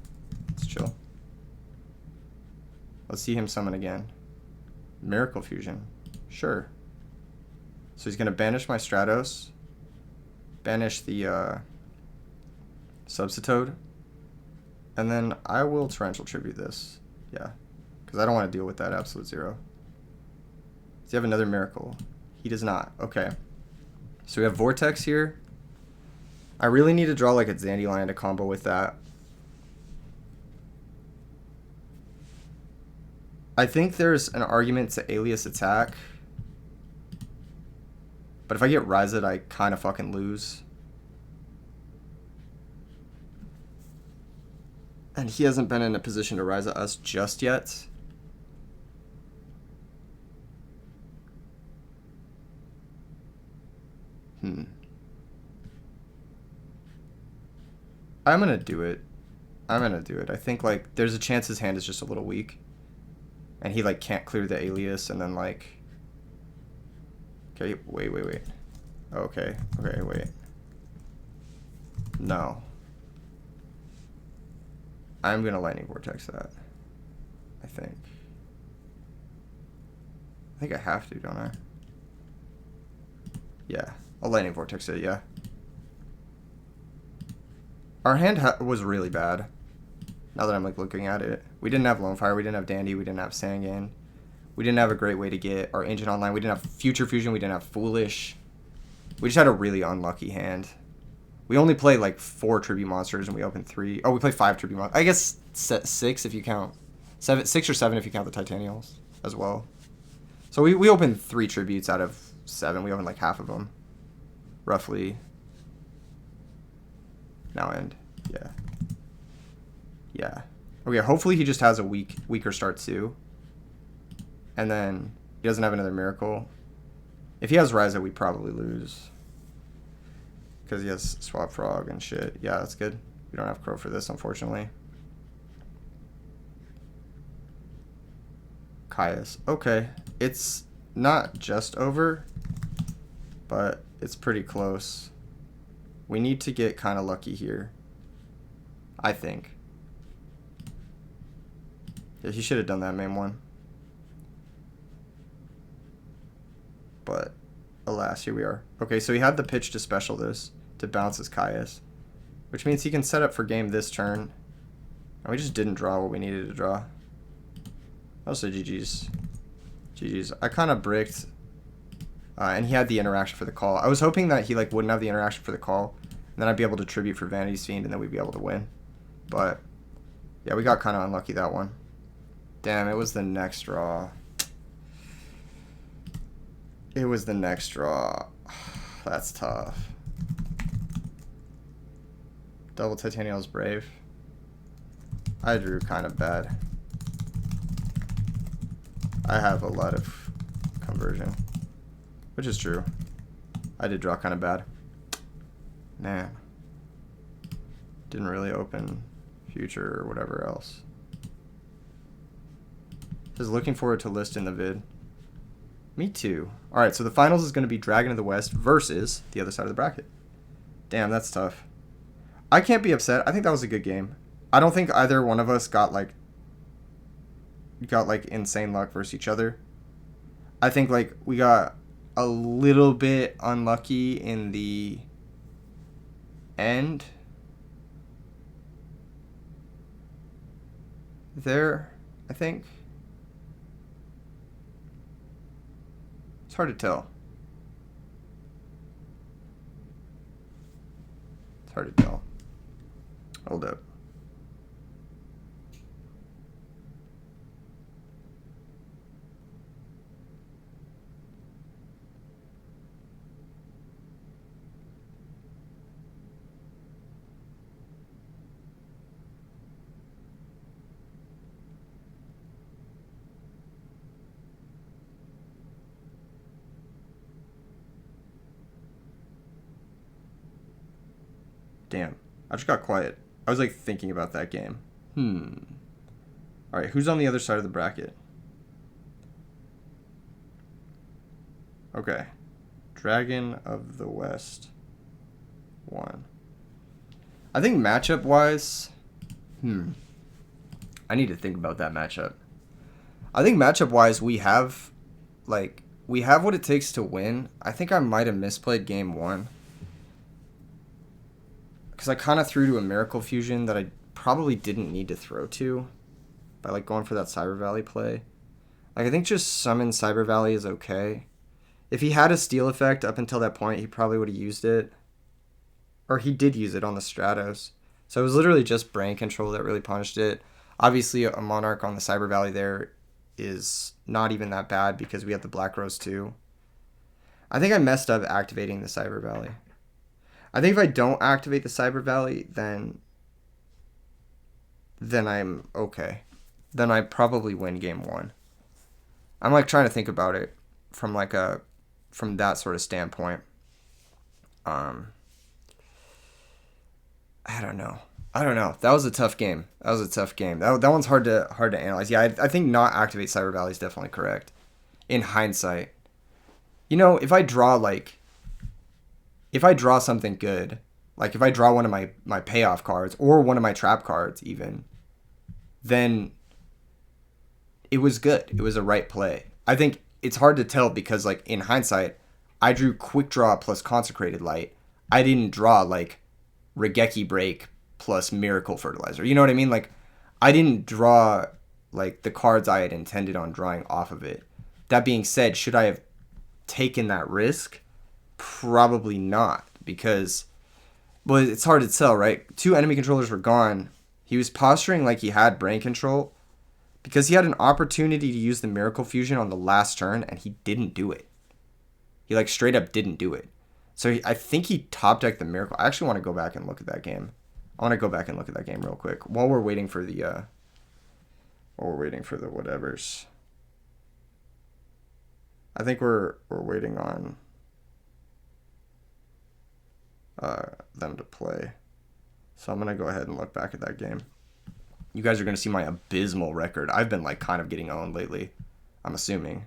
Let's chill. Let's see him summon again. Miracle Fusion. Sure. So he's going to banish my Stratos. Banish the Substitoad. And then I will Torrential Tribute this. Yeah. Because I don't want to deal with that Absolute Zero. Does he have another Miracle? He does not. Okay. So we have Vortex here. I really need to draw like a Dandelion to combo with that. I think there's an argument to Alias attack. But if I get Ryzed, I kind of fucking lose. And he hasn't been in a position to Ryze us just yet. I'm gonna do it. I'm gonna do it. I think like there's a chance his hand is just a little weak, and he like can't clear the alias, and then like. Okay, wait. Okay, wait. No. I'm gonna lightning vortex that. I think I have to, don't I? Yeah, I'll lightning vortex it. Yeah. Our hand was really bad. Now that I'm like looking at it, we didn't have Lone Fire, we didn't have Dandy, we didn't have Sangan, we didn't have a great way to get our engine online. We didn't have Future Fusion, we didn't have Foolish. We just had a really unlucky hand. We only played like 4 tribute monsters and we opened 3. Oh, we played 5 tribute monsters. I guess 6 if you count 6 or 7 if you count the Titanials as well. So we opened 3 tributes out of 7. We opened like half of them, roughly. Now end. Yeah. Okay, hopefully he just has a weaker start too. And then he doesn't have another miracle. If he has Ryza, we probably lose. Because he has Swap Frog and shit. Yeah, that's good. We don't have Crow for this, unfortunately. Caius. Okay. It's not just over, but it's pretty close. We need to get kind of lucky here, I think. Yeah, he should have done that main one. But alas, here we are. Okay, so he had the pitch to special this, to bounce his Caius, which means he can set up for game this turn. And we just didn't draw what we needed to draw. Also GG's. I kind of bricked, and he had the interaction for the call. I was hoping that he like wouldn't have the interaction for the call, and then I'd be able to tribute for Vanity's Fiend, and then we'd be able to win. But yeah, we got kind of unlucky that one. Damn, it was the next draw. That's tough. Double Titanial's Brave. I drew kind of bad. I have a lot of conversion, which is true. I did draw kind of bad. Man. Didn't really open Future or whatever else. Just looking forward to list in the vid. Me too. Alright, so the finals is going to be Dragon of the West versus the other side of the bracket. Damn, that's tough. I can't be upset. I think that was a good game. I don't think either one of us got like insane luck versus each other. I think like we got a little bit unlucky in the end there, I think. It's hard to tell. Hold up. Damn. I just got quiet. I was like thinking about that game. Alright, who's on the other side of the bracket? Okay. Dragon of the West. 1. I think matchup wise. I need to think about that matchup. I think matchup wise we have what it takes to win. I think I might have misplayed game 1. Because I kind of threw to a Miracle Fusion that I probably didn't need to throw to by like going for that Cyber Valley play. Like I think just summon Cyber Valley is okay. If he had a steal effect up until that point, he probably would have used it. Or he did use it on the Stratos. So it was literally just brain control that really punished it. Obviously a Monarch on the Cyber Valley there is not even that bad because we have the Black Rose too. I think I messed up activating the Cyber Valley. I think if I don't activate the Cyber Valley, then I'm okay. Then I probably win game 1. I'm like trying to think about it from that sort of standpoint. I don't know. I don't know. That was a tough game. That was a tough game. That one's hard to analyze. Yeah, I think not activate Cyber Valley is definitely correct. In hindsight, you know, if I draw something good, like if I draw one of my payoff cards or one of my trap cards even, then it was good. It was a right play. I think it's hard to tell because like in hindsight, I drew quick draw plus consecrated light. I didn't draw like Regeki break plus miracle fertilizer. You know what I mean? Like I didn't draw like the cards I had intended on drawing off of it. That being said, should I have taken that risk? Probably not because well, it's hard to tell, right? Two enemy controllers were gone. He was posturing like he had brain control because he had an opportunity to use the miracle fusion on the last turn and he didn't do it. He like straight up didn't do it. So I think he top decked the miracle. I actually want to go back and look at that game. I want to go back and look at that game real quick while we're waiting for the whatevers. I think we're waiting on them to play. So I'm gonna go ahead and look back at that game. You guys are gonna see my abysmal record. I've been like kind of getting owned lately. I'm assuming.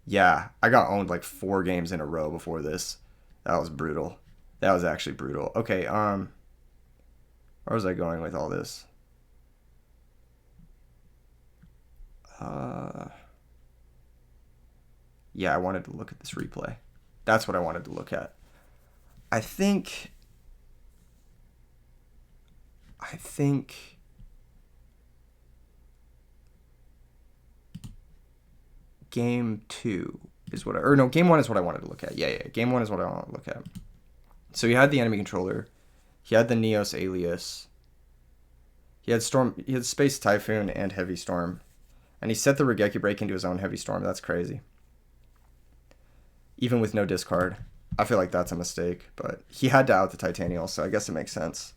Yeah, I got owned like 4 games in a row before this. That was brutal. That was actually brutal. Okay, where was I going with all this? Yeah, I wanted to look at this replay. That's what I wanted to look at. I think game 2 is what or no, game 1 is what I wanted to look at. Yeah, game 1 is what I want to look at. So he had the enemy controller. He had the Neos alias. He had Space Typhoon and Heavy Storm. And he set the Regeki break into his own Heavy Storm. That's crazy. Even with no discard. I feel like that's a mistake, but he had to out the Titanial, so I guess it makes sense.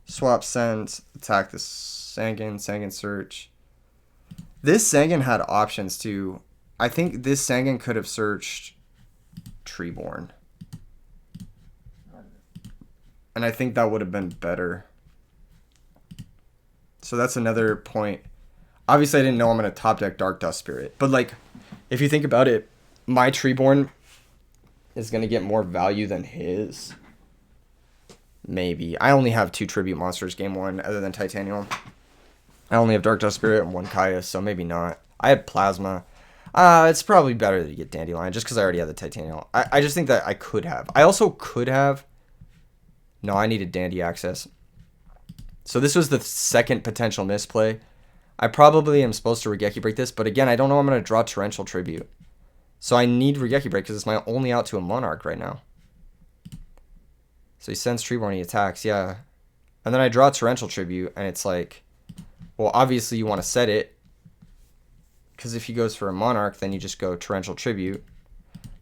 Swap, send, attack the Sangan search. This Sangan had options too. I think this Sangan could have searched Treeborn. And I think that would have been better. So that's another point. Obviously, I didn't know I'm going to top deck Dark Dust Spirit. But, like, if you think about it, my Treeborn is going to get more value than his. Maybe. I only have 2 Tribute Monsters game 1 other than Titanium. I only have Dark Dust Spirit and 1 Kaya, so maybe not. I had Plasma. It's probably better to get Dandelion just because I already have the Titanium. I just think that I could have. I also could have. No, I needed Dandy Access. So this was the second potential misplay. I probably am supposed to Regeki break this, but again, I don't know I'm going to draw Torrential Tribute. So I need Regeki break because it's my only out to a Monarch right now. So he sends Treeborn, he attacks, yeah. And then I draw Torrential Tribute, and it's like, well, obviously you want to set it. Because if he goes for a Monarch, then you just go Torrential Tribute.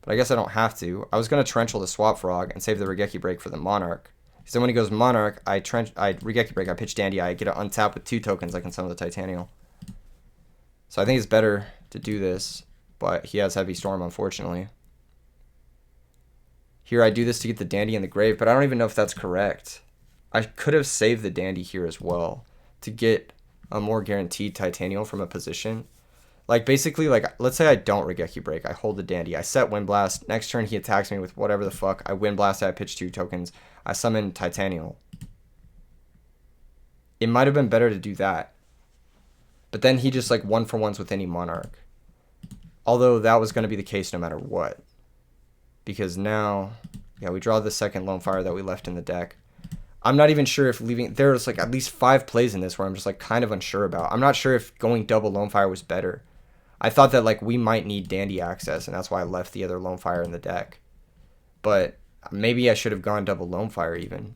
But I guess I don't have to. I was going to Torrential the Swap Frog and save the Regeki break for the Monarch. Because then when he goes Monarch, I Regeki break, I pitch Dandy, I get it untap with 2 tokens like in some of the Titanial. So I think it's better to do this, but he has Heavy Storm, unfortunately. Here I do this to get the Dandy in the grave, but I don't even know if that's correct. I could have saved the Dandy here as well to get a more guaranteed Titanial from a position. Like, basically, like, let's say I don't Regeki break. I hold the Dandy. I set Wind Blast. Next turn, he attacks me with whatever the fuck. I Wind Blast. I pitch 2 tokens. I summon Titanial. It might have been better to do that. But then he just, like, 1-for-1s with any Monarch. Although that was going to be the case no matter what. Because now, yeah, we draw the second Lone Fire that we left in the deck. I'm not even sure if leaving... There's, like, at least 5 plays in this where I'm just, like, kind of unsure about. I'm not sure if going double Lone Fire was better. I thought that, like, we might need Dandy access, and that's why I left the other Lone Fire in the deck. But maybe I should have gone double Lone Fire, even.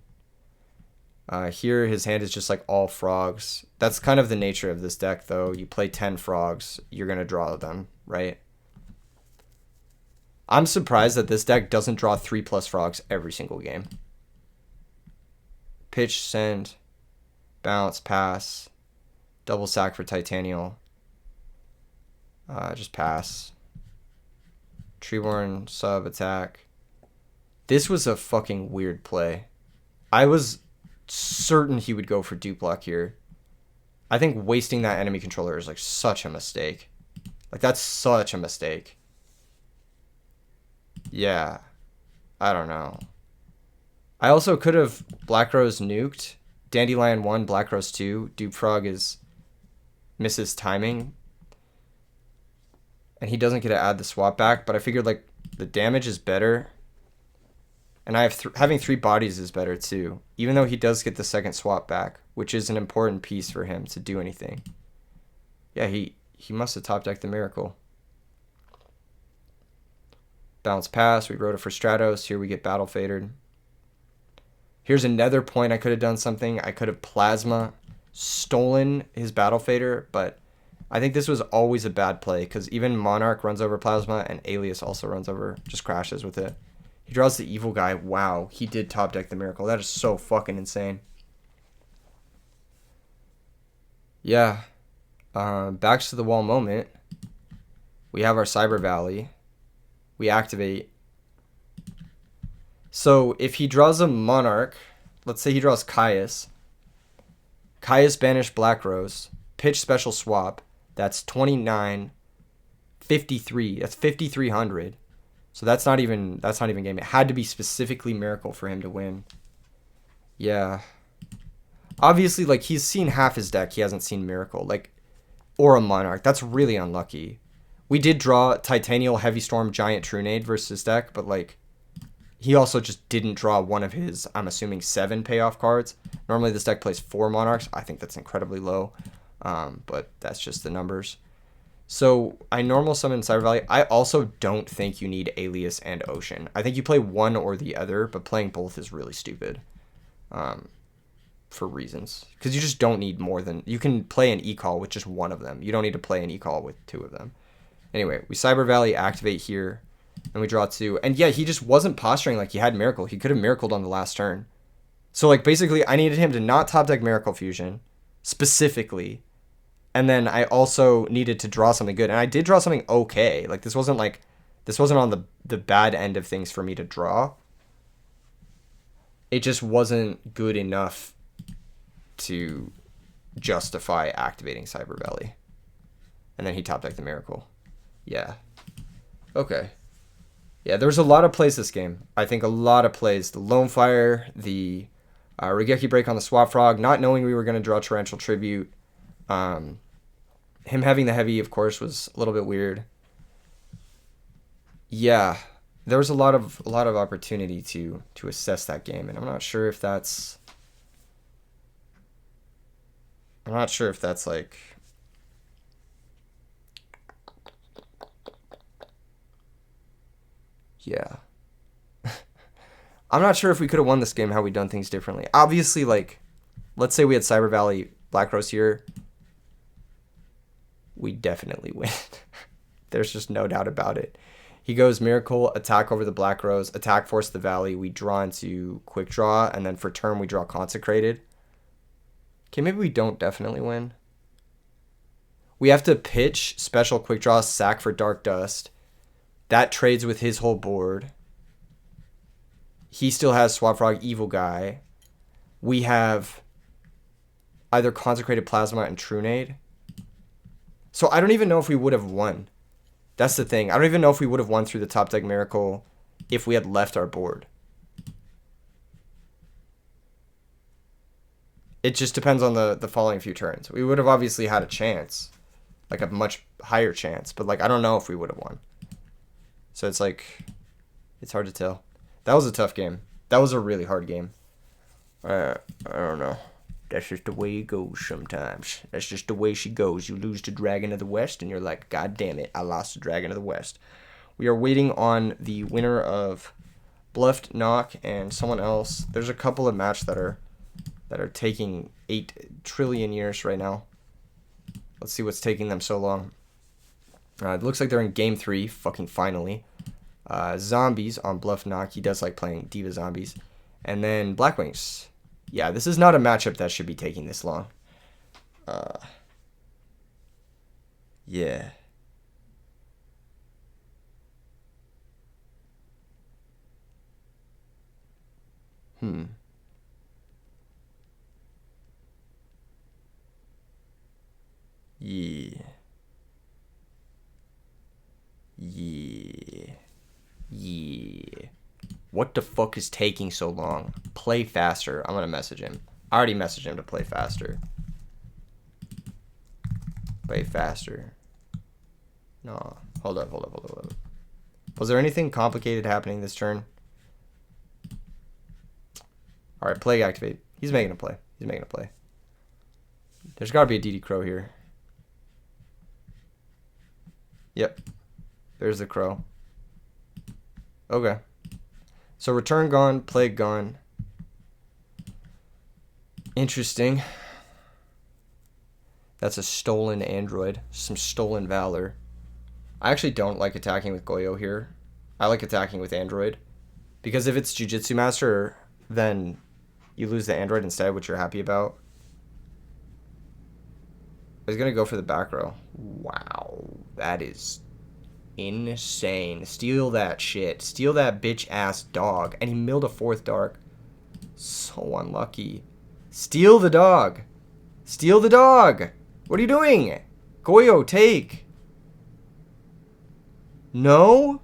Here, his hand is just, like, all frogs. That's kind of the nature of this deck, though. You play 10 frogs, you're going to draw them, right? I'm surprised that this deck doesn't draw 3+ frogs every single game. Pitch, send, bounce, pass, double sack for Titanial. Just pass. Treeborn, sub, attack. This was a fucking weird play. I was certain he would go for Duplock here. I think wasting that enemy controller is like such a mistake. Like that's such a mistake. Yeah. I don't know. I also could have Black Rose nuked. Dandelion 1, Black Rose 2. Dupe Frog misses timing. And he doesn't get to add the swap back, but I figured like the damage is better. And I have having 3 bodies is better too, even though he does get the second swap back, which is an important piece for him to do anything. Yeah, he must have top decked the Miracle. Bounce pass, we wrote it for Stratos. Here we get Battle Fadered. Here's another point I could have done something. I could have Plasma stolen his Battle Fader, but I think this was always a bad play because even Monarch runs over Plasma and Alias also runs over, just crashes with it. He draws the Evil Guy. Wow, he did top deck the Miracle. That is so fucking insane. Yeah. Backs to the wall moment. We have our Cyber Valley. We activate. So if he draws a Monarch, let's say he draws Caius. Caius banish Black Rose. Pitch special swap. That's 29. 53. That's 5,300. So that's not even game. It had to be specifically Miracle for him to win. Yeah. Obviously, like, he's seen half his deck. He hasn't seen Miracle. Like, or a Monarch. That's really unlucky. We did draw Titanial, Heavy Storm, Giant Trunade versus his deck, but, like, he also just didn't draw one of his, I'm assuming, 7 payoff cards. Normally, this deck plays 4 Monarchs. I think that's incredibly low, but that's just the numbers. So I normal summon Cyber Valley. I also don't think you need Alias and Ocean. I think you play one or the other, but playing both is really stupid for reasons. Because you just don't need more than... You can play an E-Call with just one of them. You don't need to play an E-Call with 2 of them. Anyway, we Cyber Valley, activate here, and we draw 2. And yeah, he just wasn't posturing like he had Miracle. He could have Miracled on the last turn. So like basically, I needed him to not top deck Miracle Fusion, specifically. And then I also needed to draw something good. And I did draw something okay. Like, this wasn't on the bad end of things for me to draw. It just wasn't good enough to justify activating Cyber Valley. And then he top decked the Miracle. Yeah. Okay. Yeah, there was a lot of plays this game. I think a lot of plays. The Lone Fire, the Regeki break on the Swap Frog, not knowing we were going to draw Torrential Tribute. Him having the heavy, of course, was a little bit weird. Yeah, there was a lot of opportunity to assess that game, and I'm not sure if that's like, yeah. I'm not sure if we could have won this game had we done things differently. Obviously, like, let's say we had Cyber Valley, Black Rose here. We definitely win. There's just no doubt about it. He goes Miracle, attack over the Black Rose, attack force the Valley. We draw into Quick Draw, and then for turn we draw Consecrated. Okay, maybe we don't definitely win. We have to pitch special Quick Draw, sack for Dark Dust. That trades with his whole board. He still has Swap Frog, Evil Guy. We have either Consecrated Plasma and Trunade. So I don't even know if we would have won. That's the thing. I don't even know if we would have won through the top deck Miracle if we had left our board. It just depends on the following few turns. We would have obviously had a chance. Like a much higher chance. But like I don't know if we would have won. So it's like, it's hard to tell. That was a tough game. That was a really hard game. I don't know. That's just the way it goes sometimes. That's just the way she goes. You lose to Dragon of the West, and you're like, God damn it, I lost to Dragon of the West. We are waiting on the winner of Bluffed Knock and someone else. There's a couple of matches that are taking 8 trillion years right now. Let's see what's taking them so long. It looks like they're in Game 3, fucking finally. Zombies on Bluff Knock. He does like playing Diva Zombies. And then Blackwings. Yeah, this is not a matchup that should be taking this long. Yeah. What the fuck is taking so long? Play faster. I'm gonna message him. I already messaged him to play faster. Play faster. No. Hold up. Was there anything complicated happening this turn? Alright, play activate. He's making a play. There's gotta be a DD Crow here. Yep. There's the Crow. Okay. So return gone, play gone. Interesting. That's a stolen android. Some stolen valor. I actually don't like attacking with Goyo here. I like attacking with android. Because if it's Jujutsu Master, then you lose the android instead, which you're happy about. I was going to go for the back row. Wow. That is insane. Steal that shit. Steal that bitch-ass dog. And he milled a 4th dark. So unlucky. Steal the dog. Steal the dog. What are you doing? Goyo, take. No?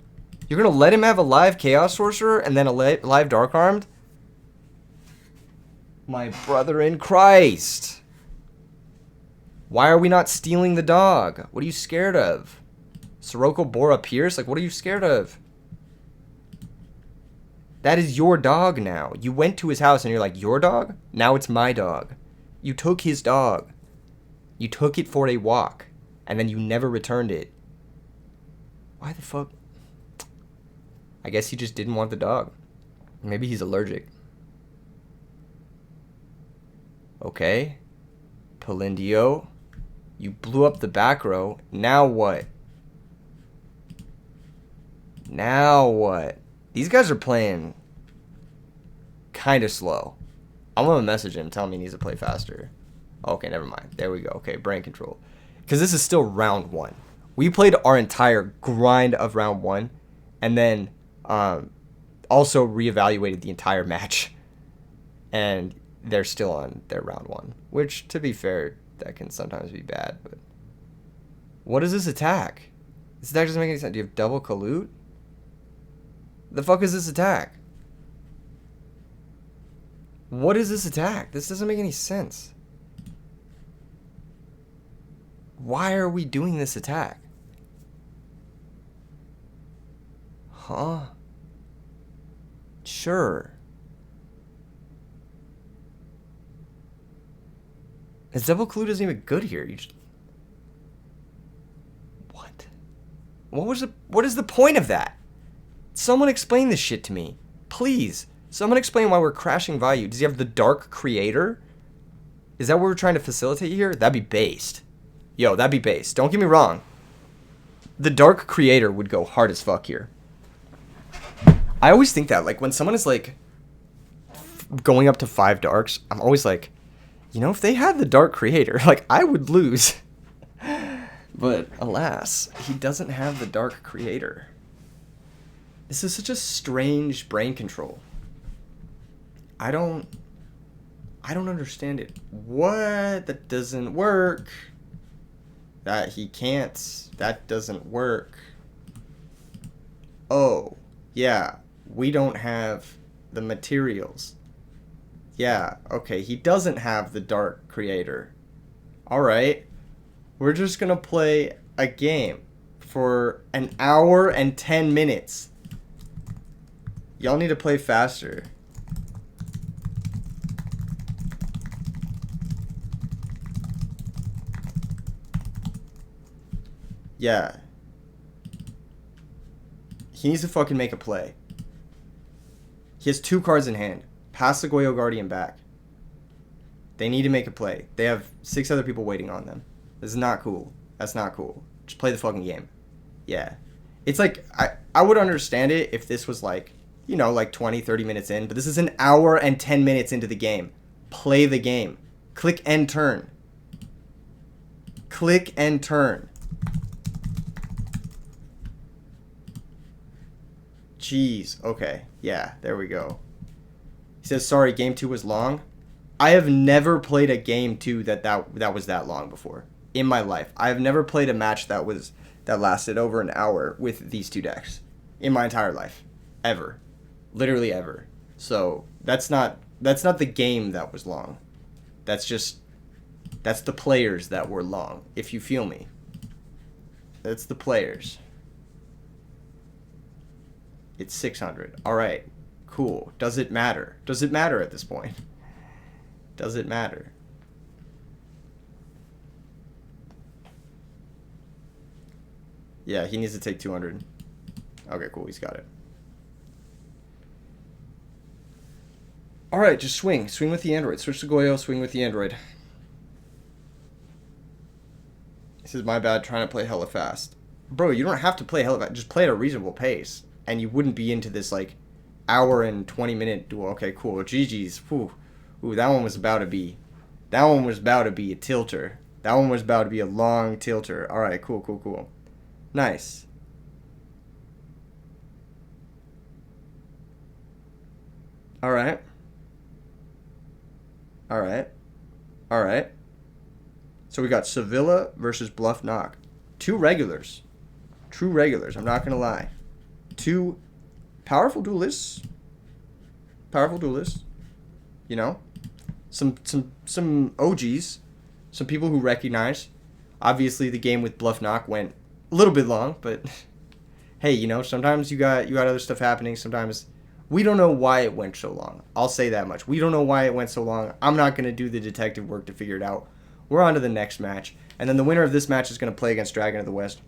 You're going to let him have a live Chaos Sorcerer and then a live Dark Armed? My brother in Christ. Why are we not stealing the dog? What are you scared of? Sirocco Bora Pierce? Like, what are you scared of? That is your dog now. You went to his house and you're like, your dog? Now it's my dog. You took his dog. You took it for a walk. And then you never returned it. Why the fuck? I guess he just didn't want the dog. Maybe he's allergic. Okay. Palindio. You blew up the back row. Now what? Now what? These guys are playing kind of slow. I'm going to message him, tell him he needs to play faster. Okay, never mind. There we go. Okay, brain control. Because this is still round 1. We played our entire grind of round 1. And then also reevaluated the entire match. And they're still on their round 1. Which, to be fair, that can sometimes be bad. But what is this attack? This attack doesn't make any sense. Do you have double Kalut? The fuck is this attack? What is this attack? This doesn't make any sense. Why are we doing this attack? Huh? Sure. His double Kalut isn't even good here. You just... What? What is the point of that? Someone explain this shit to me. Please. Someone explain why we're crashing value. Does he have the Dark Creator? Is that what we're trying to facilitate here? That'd be based. Yo, that'd be based. Don't get me wrong. The Dark Creator would go hard as fuck here. I always think that. Like, when someone is, like, going up to 5 darks, I'm always like, you know, if they had the Dark Creator, like, I would lose. But, alas, he doesn't have the Dark Creator. This is such a strange brain control. I don't understand it. What? That doesn't work. That he can't. That doesn't work. Oh, yeah. We don't have the materials. Yeah, okay. He doesn't have the Dark Creator. Alright. We're just gonna play a game for an hour and 10 minutes. Y'all need to play faster. Yeah. He needs to fucking make a play. He has 2 cards in hand. Pass the Goyo Guardian back. They need to make a play. They have 6 other people waiting on them. This is not cool. That's not cool. Just play the fucking game. Yeah. It's like, I would understand it if this was like, you know, like 20, 30 minutes in. But this is an hour and 10 minutes into the game. Play the game. Click end turn. Click and turn. Jeez. Okay. Yeah, there we go. He says, sorry, game 2 was long. I have never played a game 2 that was that long before in my life. I have never played a match that lasted over an hour with these 2 decks in my entire life. Ever. literally ever. So that's not the game that was long. That's the players that were long, if you feel me. That's the players. It's 600. All right. Cool. Does it matter? Does it matter at this point? Does it matter? Yeah, he needs to take 200. Okay, cool. He's got it. All right, just swing. Swing with the Android. Switch to Goyo, swing with the Android. This is my bad trying to play hella fast. Bro, you don't have to play hella fast. Just play at a reasonable pace. And you wouldn't be into this, like, hour and 20-minute duel. Okay, cool. GG's. Whew. Ooh, that one was about to be... That one was about to be a tilter. That one was about to be a long tilter. All right, cool, cool, cool. Nice. All right. All right. All right. So we got Sevilla versus Bluff Knock. Two regulars. True regulars, I'm not going to lie. Two powerful duelists. Powerful duelists. You know? Some OGs. Some people who recognize. Obviously, the game with Bluff Knock went a little bit long, but hey, you know, sometimes you got other stuff happening. Sometimes we don't know why it went so long. I'll say that much. We don't know why it went so long. I'm not going to do the detective work to figure it out. We're on to the next match. And then the winner of this match is going to play against Dragon of the West,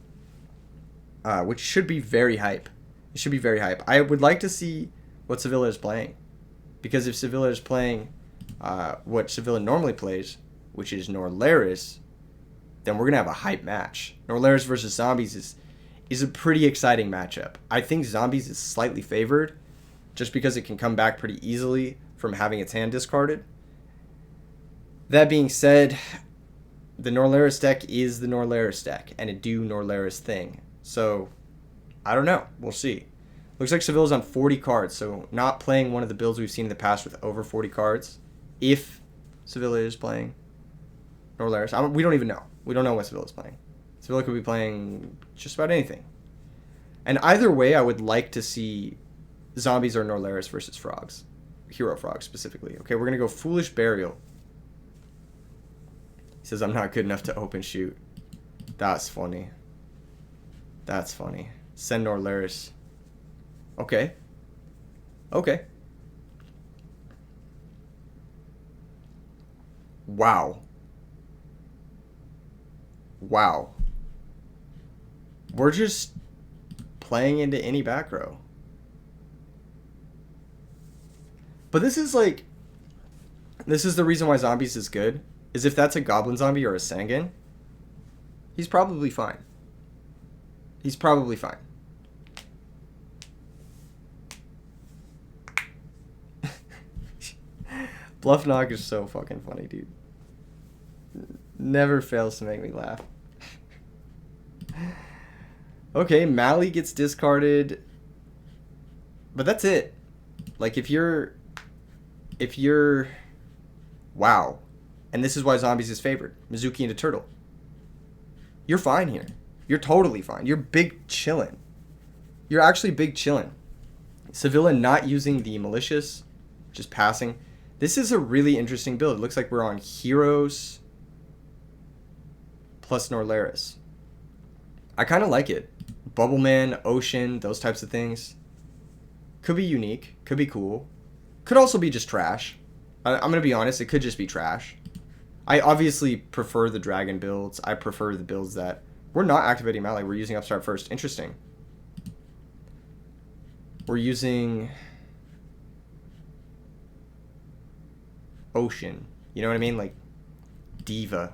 which should be very hype. It should be very hype. I would like to see what Sevilla is playing. Because if Sevilla is playing what Sevilla normally plays, which is Norleris, then we're going to have a hype match. Norleris versus Zombies is a pretty exciting matchup. I think Zombies is slightly favored just because it can come back pretty easily from having its hand discarded. That being said, the Norleris deck is the Norleris deck, and it do Norleris thing. So, I don't know. We'll see. Looks like Sevilla's on 40 cards, so not playing one of the builds we've seen in the past with over 40 cards. If Sevilla is playing Norleris. We don't even know. We don't know what Sevilla's playing. Sevilla could be playing just about anything. And either way, I would like to see Zombies or Norleris versus Frogs. Hero Frogs, specifically. Okay, we're going to go Foolish Burial. He says, I'm not good enough to open shoot. That's funny. That's funny. Send Norleris. Okay. Okay. Wow. Wow. We're just playing into any back row. But this is like... This is the reason why Zombies is good. Is if that's a Goblin Zombie or a Sangan, he's probably fine. He's probably fine. Bluff Knock is so fucking funny, dude. Never fails to make me laugh. Okay, Mally gets discarded. But that's it. Like, if you're... Wow. And this is why Zombies is favored. Mizuki into Turtle. You're fine here. You're totally fine. You're big chillin'. You're actually big chillin'. Sevilla not using the Malicious. Just passing. This is a really interesting build. It looks like we're on Heroes plus Norleris. I kind of like it. Bubbleman, Ocean, those types of things. Could be unique. Could be cool. Could also be just trash. I'm going to be honest. It could just be trash. I obviously prefer the Dragon builds. I prefer the builds that... We're not activating Mally. We're using Upstart first. Interesting. We're using... Ocean. You know what I mean? Like, Diva.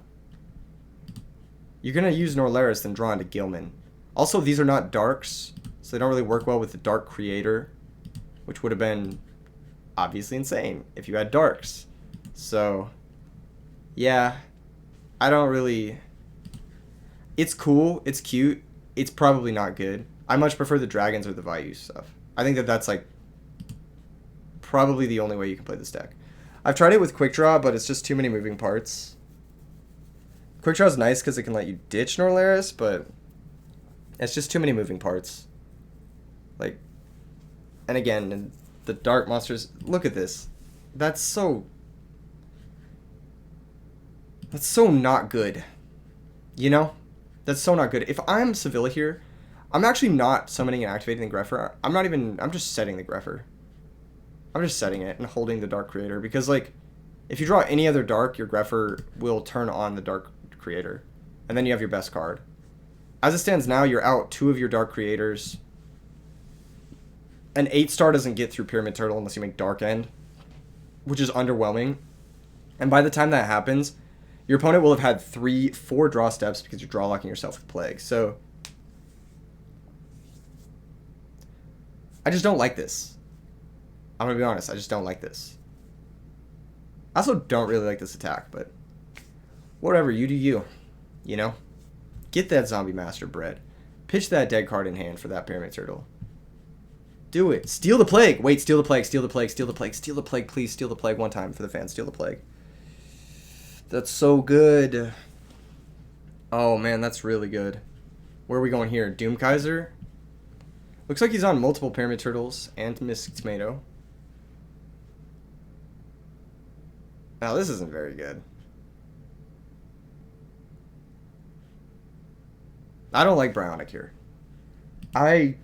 You're going to use Norleris, then draw into Gilman. Also, these are not Darks, so they don't really work well with the Dark Creator, which would have been obviously insane if you had Darks. So, yeah, I don't really... It's cool, it's cute, it's probably not good. I much prefer the Dragons or the Vayu stuff. I think that that's, like, probably the only way you can play this deck. I've tried it with Quick Draw, but it's just too many moving parts. Quick Draw is nice because it can let you ditch Norleris, but it's just too many moving parts. Like, and again, the dark monsters. Look at this. That's so not good. You know? That's so not good. If I'm Sevilla here, I'm actually not summoning and activating the Greffer. I'm just setting the Greffer. I'm just setting it and holding the Dark Creator. Because, like, if you draw any other Dark, your Greffer will turn on the Dark Creator. And then you have your best card. As it stands now, you're out 2 of your Dark Creators. An 8-star doesn't get through Pyramid Turtle unless you make Dark End, which is underwhelming. And by the time that happens, your opponent will have had 4 draw steps because you're draw locking yourself with Plague. So I just don't like this. I'm going to be honest. I just don't like this. I also don't really like this attack, but whatever. You do you. You know? Get that Zombie Master bread. Pitch that dead card in hand for that Pyramid Turtle. Do it. Steal the Plague. Wait, steal the Plague. Steal the Plague. Steal the Plague. Steal the Plague. Please steal the Plague one time for the fans. Steal the Plague. That's so good. Oh, man, that's really good. Where are we going here? Doom Kaiser? Looks like he's on multiple Pyramid Turtles and Mystic Tomato. Now, this isn't very good. I don't like Bionic here. I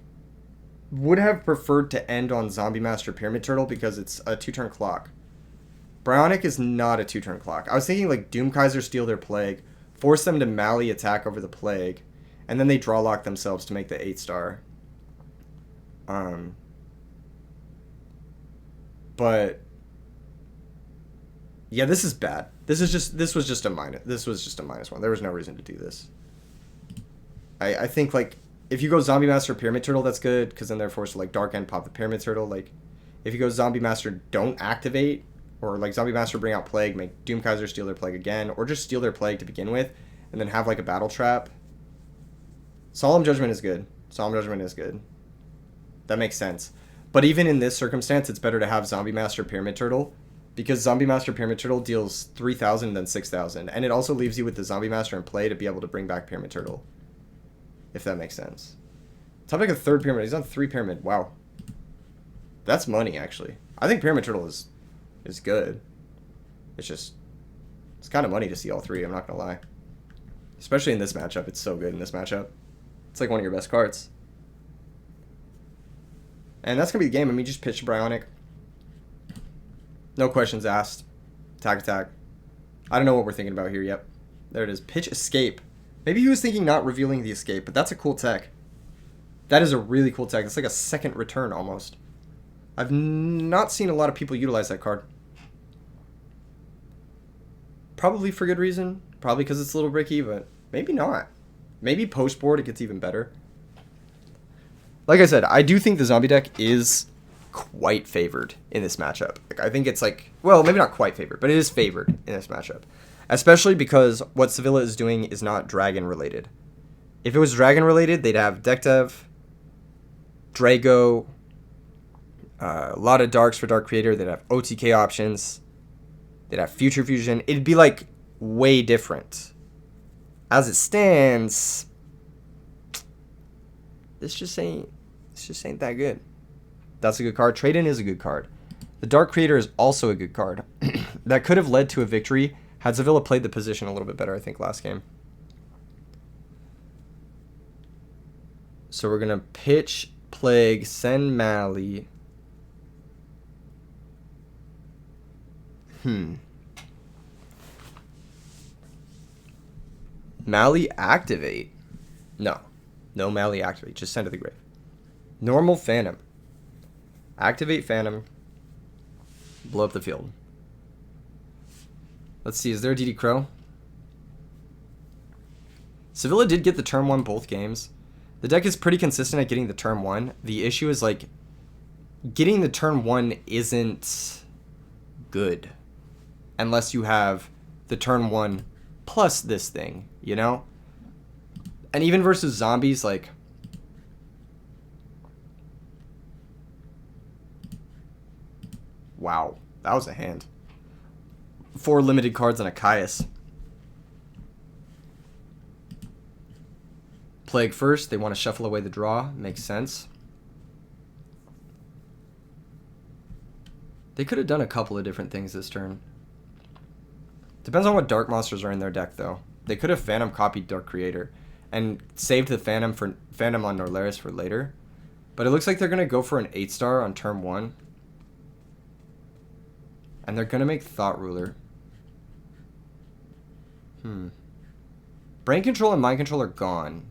would have preferred to end on Zombie Master Pyramid Turtle because it's a 2-turn clock. Bionic is not a 2-turn clock. I was thinking like Doom Kaiser steal their Plague, force them to Mally attack over the Plague, and then they draw lock themselves to make the 8-star. But yeah, this is bad. This was just a -1. There was no reason to do this. I think like if you go Zombie Master Pyramid Turtle, that's good because then they're forced to like Dark End pop the Pyramid Turtle. Like if you go Zombie Master don't activate, or like Zombie Master bring out Plague, make Doom Kaiser steal their Plague again, or just steal their Plague to begin with, and then have like a battle trap. Solemn Judgment is good. Solemn Judgment is good. That makes sense. But even in this circumstance, it's better to have Zombie Master Pyramid Turtle, because Zombie Master Pyramid Turtle deals 3,000 and then 6,000, and it also leaves you with the Zombie Master in play to be able to bring back Pyramid Turtle. If that makes sense. Top deck a 3rd Pyramid. He's on 3 Pyramid. Wow. That's money, actually. I think Pyramid Turtle is good. It's kind of money to see all 3, I'm not going to lie. Especially in this matchup. It's so good in this matchup. It's like one of your best cards. And that's going to be the game. I mean, just pitch Bionic. No questions asked. Attack. I don't know what we're thinking about here. Yep. There it is. Pitch Escape. Maybe he was thinking not revealing the Escape, but that's a cool tech. That is a really cool tech. It's like a second return almost. I've not seen a lot of people utilize that card. Probably for good reason. Probably because it's a little bricky, but maybe not. Maybe post-board it gets even better. Like I said, I do think the zombie deck is quite favored in this matchup. Like, I think it's like, well, maybe not quite favored, but it is favored in this matchup. Especially because what Sevilla is doing is not dragon related. If it was dragon related, they'd have deck dev, Drago, a lot of darks for Dark Creator. They'd have OTK options. They'd have Future Fusion. It'd be like way different. As it stands, this just ain't that good. That's a good card. Trade-in is a good card. The Dark Creator is also a good card. That could have led to a victory had Sevilla played the position a little bit better, I think, last game. So we're going to pitch, Plague, send Mally. Mally activate. No Mally activate. Just send to the grave. Normal Phantom. Activate Phantom. Blow up the field. Let's see, is there a DD Crow? Sevilla did get the turn 1 both games. The deck is pretty consistent at getting the turn 1. The issue is, like, getting the turn 1 isn't good. Unless you have the turn 1 plus this thing, you know? And even versus zombies, like... Wow, that was a hand. 4 limited cards on a Caius. Plague first. They want to shuffle away the draw. Makes sense. They could have done a couple of different things this turn. Depends on what dark monsters are in their deck, though. They could have Phantom copied Dark Creator and saved the Phantom on Norlaris for later. But it looks like they're going to go for an 8-star on turn 1. And they're going to make Thought Ruler. Brain Control and Mind Control are gone.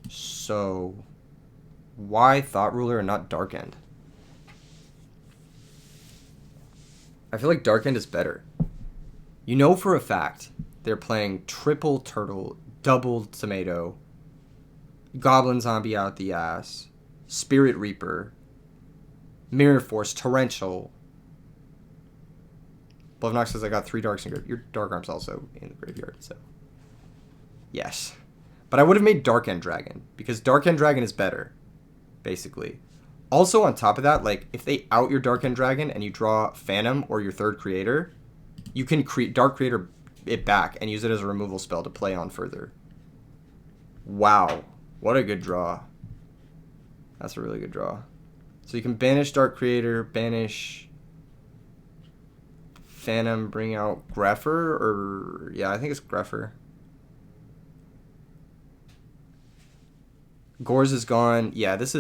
So, why Thought Ruler and not Dark End? I feel like Dark End is better. You know for a fact they're playing triple turtle, double tomato, goblin zombie out the ass, spirit reaper, mirror force, torrential. Blovnox says I got 3 darks in graveyard. Your dark arm's also in the graveyard, so yes. But I would have made Dark End Dragon because Dark End Dragon is better, basically. Also, on top of that, like, if they out your Dark End Dragon and you draw Phantom or your third creator, you can Dark Creator it back and use it as a removal spell to play on further. Wow. What a good draw. That's a really good draw. So you can banish Dark Creator, banish Phantom, bring out Greffer, or... yeah, I think it's Greffer. Gores is gone. Yeah, this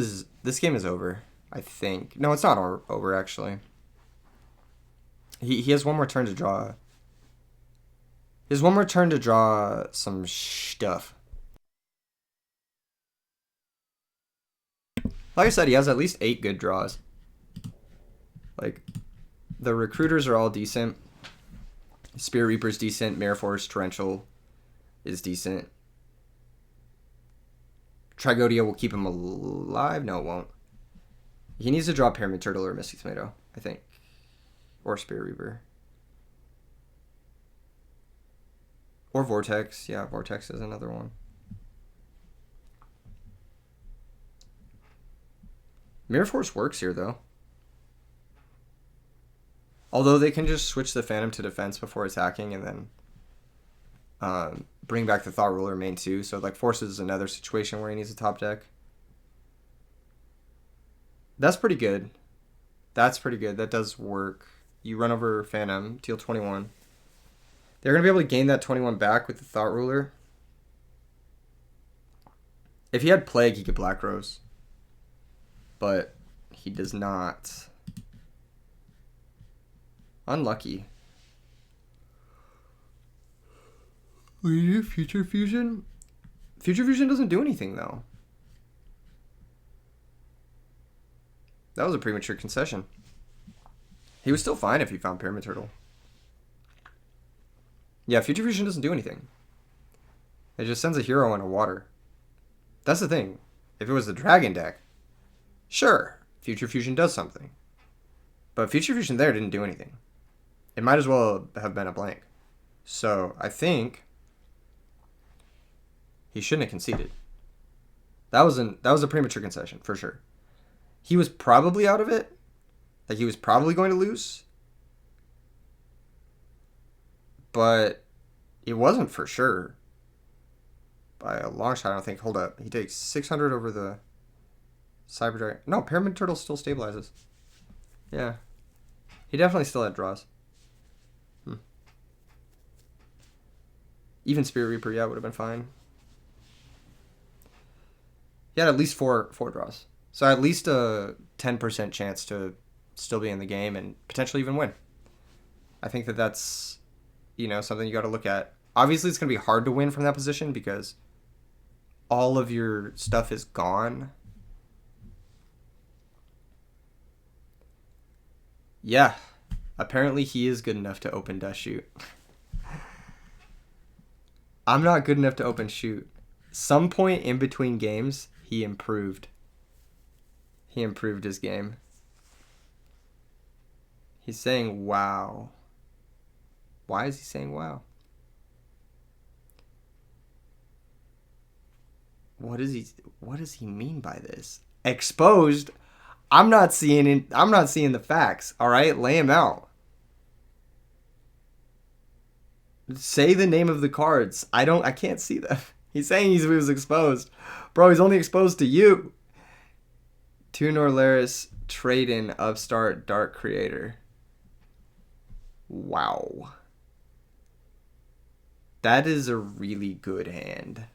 game is over, I think. No, it's not over, actually. He has one more turn to draw. He has one more turn to draw some stuff. Like I said, he has at least 8 good draws. Like, the recruiters are all decent. Spirit Reaper's decent. Mirror Force, Torrential is decent. Trigodia will keep him alive? No, it won't. He needs to draw Pyramid Turtle or Misty Tomato, I think. Or Spirit Reaper. Or Vortex. Yeah, Vortex is another one. Mirror Force works here, though. Although they can just switch the Phantom to defense before attacking and then bring back the Thought Ruler main 2. So, like, forces is another situation where he needs a top deck. That's pretty good. That's pretty good. That does work. You run over Phantom, deal 21. They're going to be able to gain that 21 back with the Thought Ruler. If he had Plague, he could Black Rose. But he does not. Unlucky. Future Fusion? Future Fusion doesn't do anything, though. That was a premature concession. He was still fine if he found Pyramid Turtle. Yeah, Future Fusion doesn't do anything. It just sends a hero in a water. That's the thing. If it was the Dragon deck, sure, Future Fusion does something. But Future Fusion there didn't do anything. It might as well have been a blank. So, I think he shouldn't have conceded. That was a premature concession, for sure. He was probably out of it. Like, he was probably going to lose. But it wasn't for sure. By a long shot, I don't think. Hold up. He takes 600 over the Cyber Dragon. No, Pyramid Turtle still stabilizes. Yeah. He definitely still had draws. Even Spirit Reaper, yeah, would have been fine. He had at least four draws. So at least a 10% chance to still be in the game and potentially even win. I think that's, something you got to look at. Obviously, it's going to be hard to win from that position because all of your stuff is gone. Yeah. Apparently, he is good enough to open Dust Shoot. I'm not good enough to open Shoot. Some point in between games, he improved. He improved his game. He's saying wow. Why is he saying wow? What does he mean by this? Exposed? I'm not seeing the facts. All right, lay him out. Say the name of the cards. I can't see them. He's saying he was exposed. Bro, he's only exposed to you. 2 Norlaris, trade in, upstart, dark creator. Wow. That is a really good hand.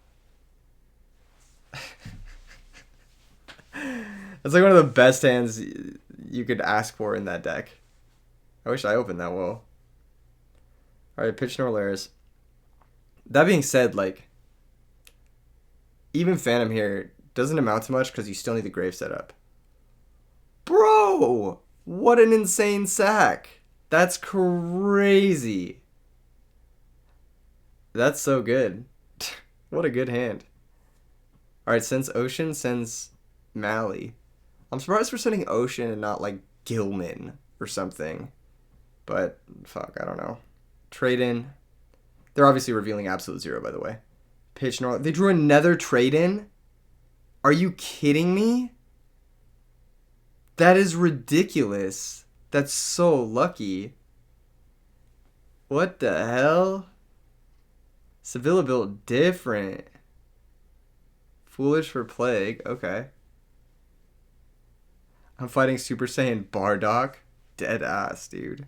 That's like one of the best hands you could ask for in that deck. I wish I opened that well. Alright, pitch Norlaris. That being said, like, even Phantom here doesn't amount to much because you still need the grave setup. Bro! What an insane sack! That's crazy. That's so good. What a good hand. Alright, sends Ocean, sends Mally. I'm surprised we're sending Ocean and not, like, Gilman or something. But, fuck, I don't know. Trade in. They're obviously revealing Absolute Zero, by the way. Pitch North. They drew another trade in? Are you kidding me? That is ridiculous. That's so lucky. What the hell? Sevilla built different. Foolish for Plague. Okay. I'm fighting Super Saiyan Bardock. Dead ass, dude.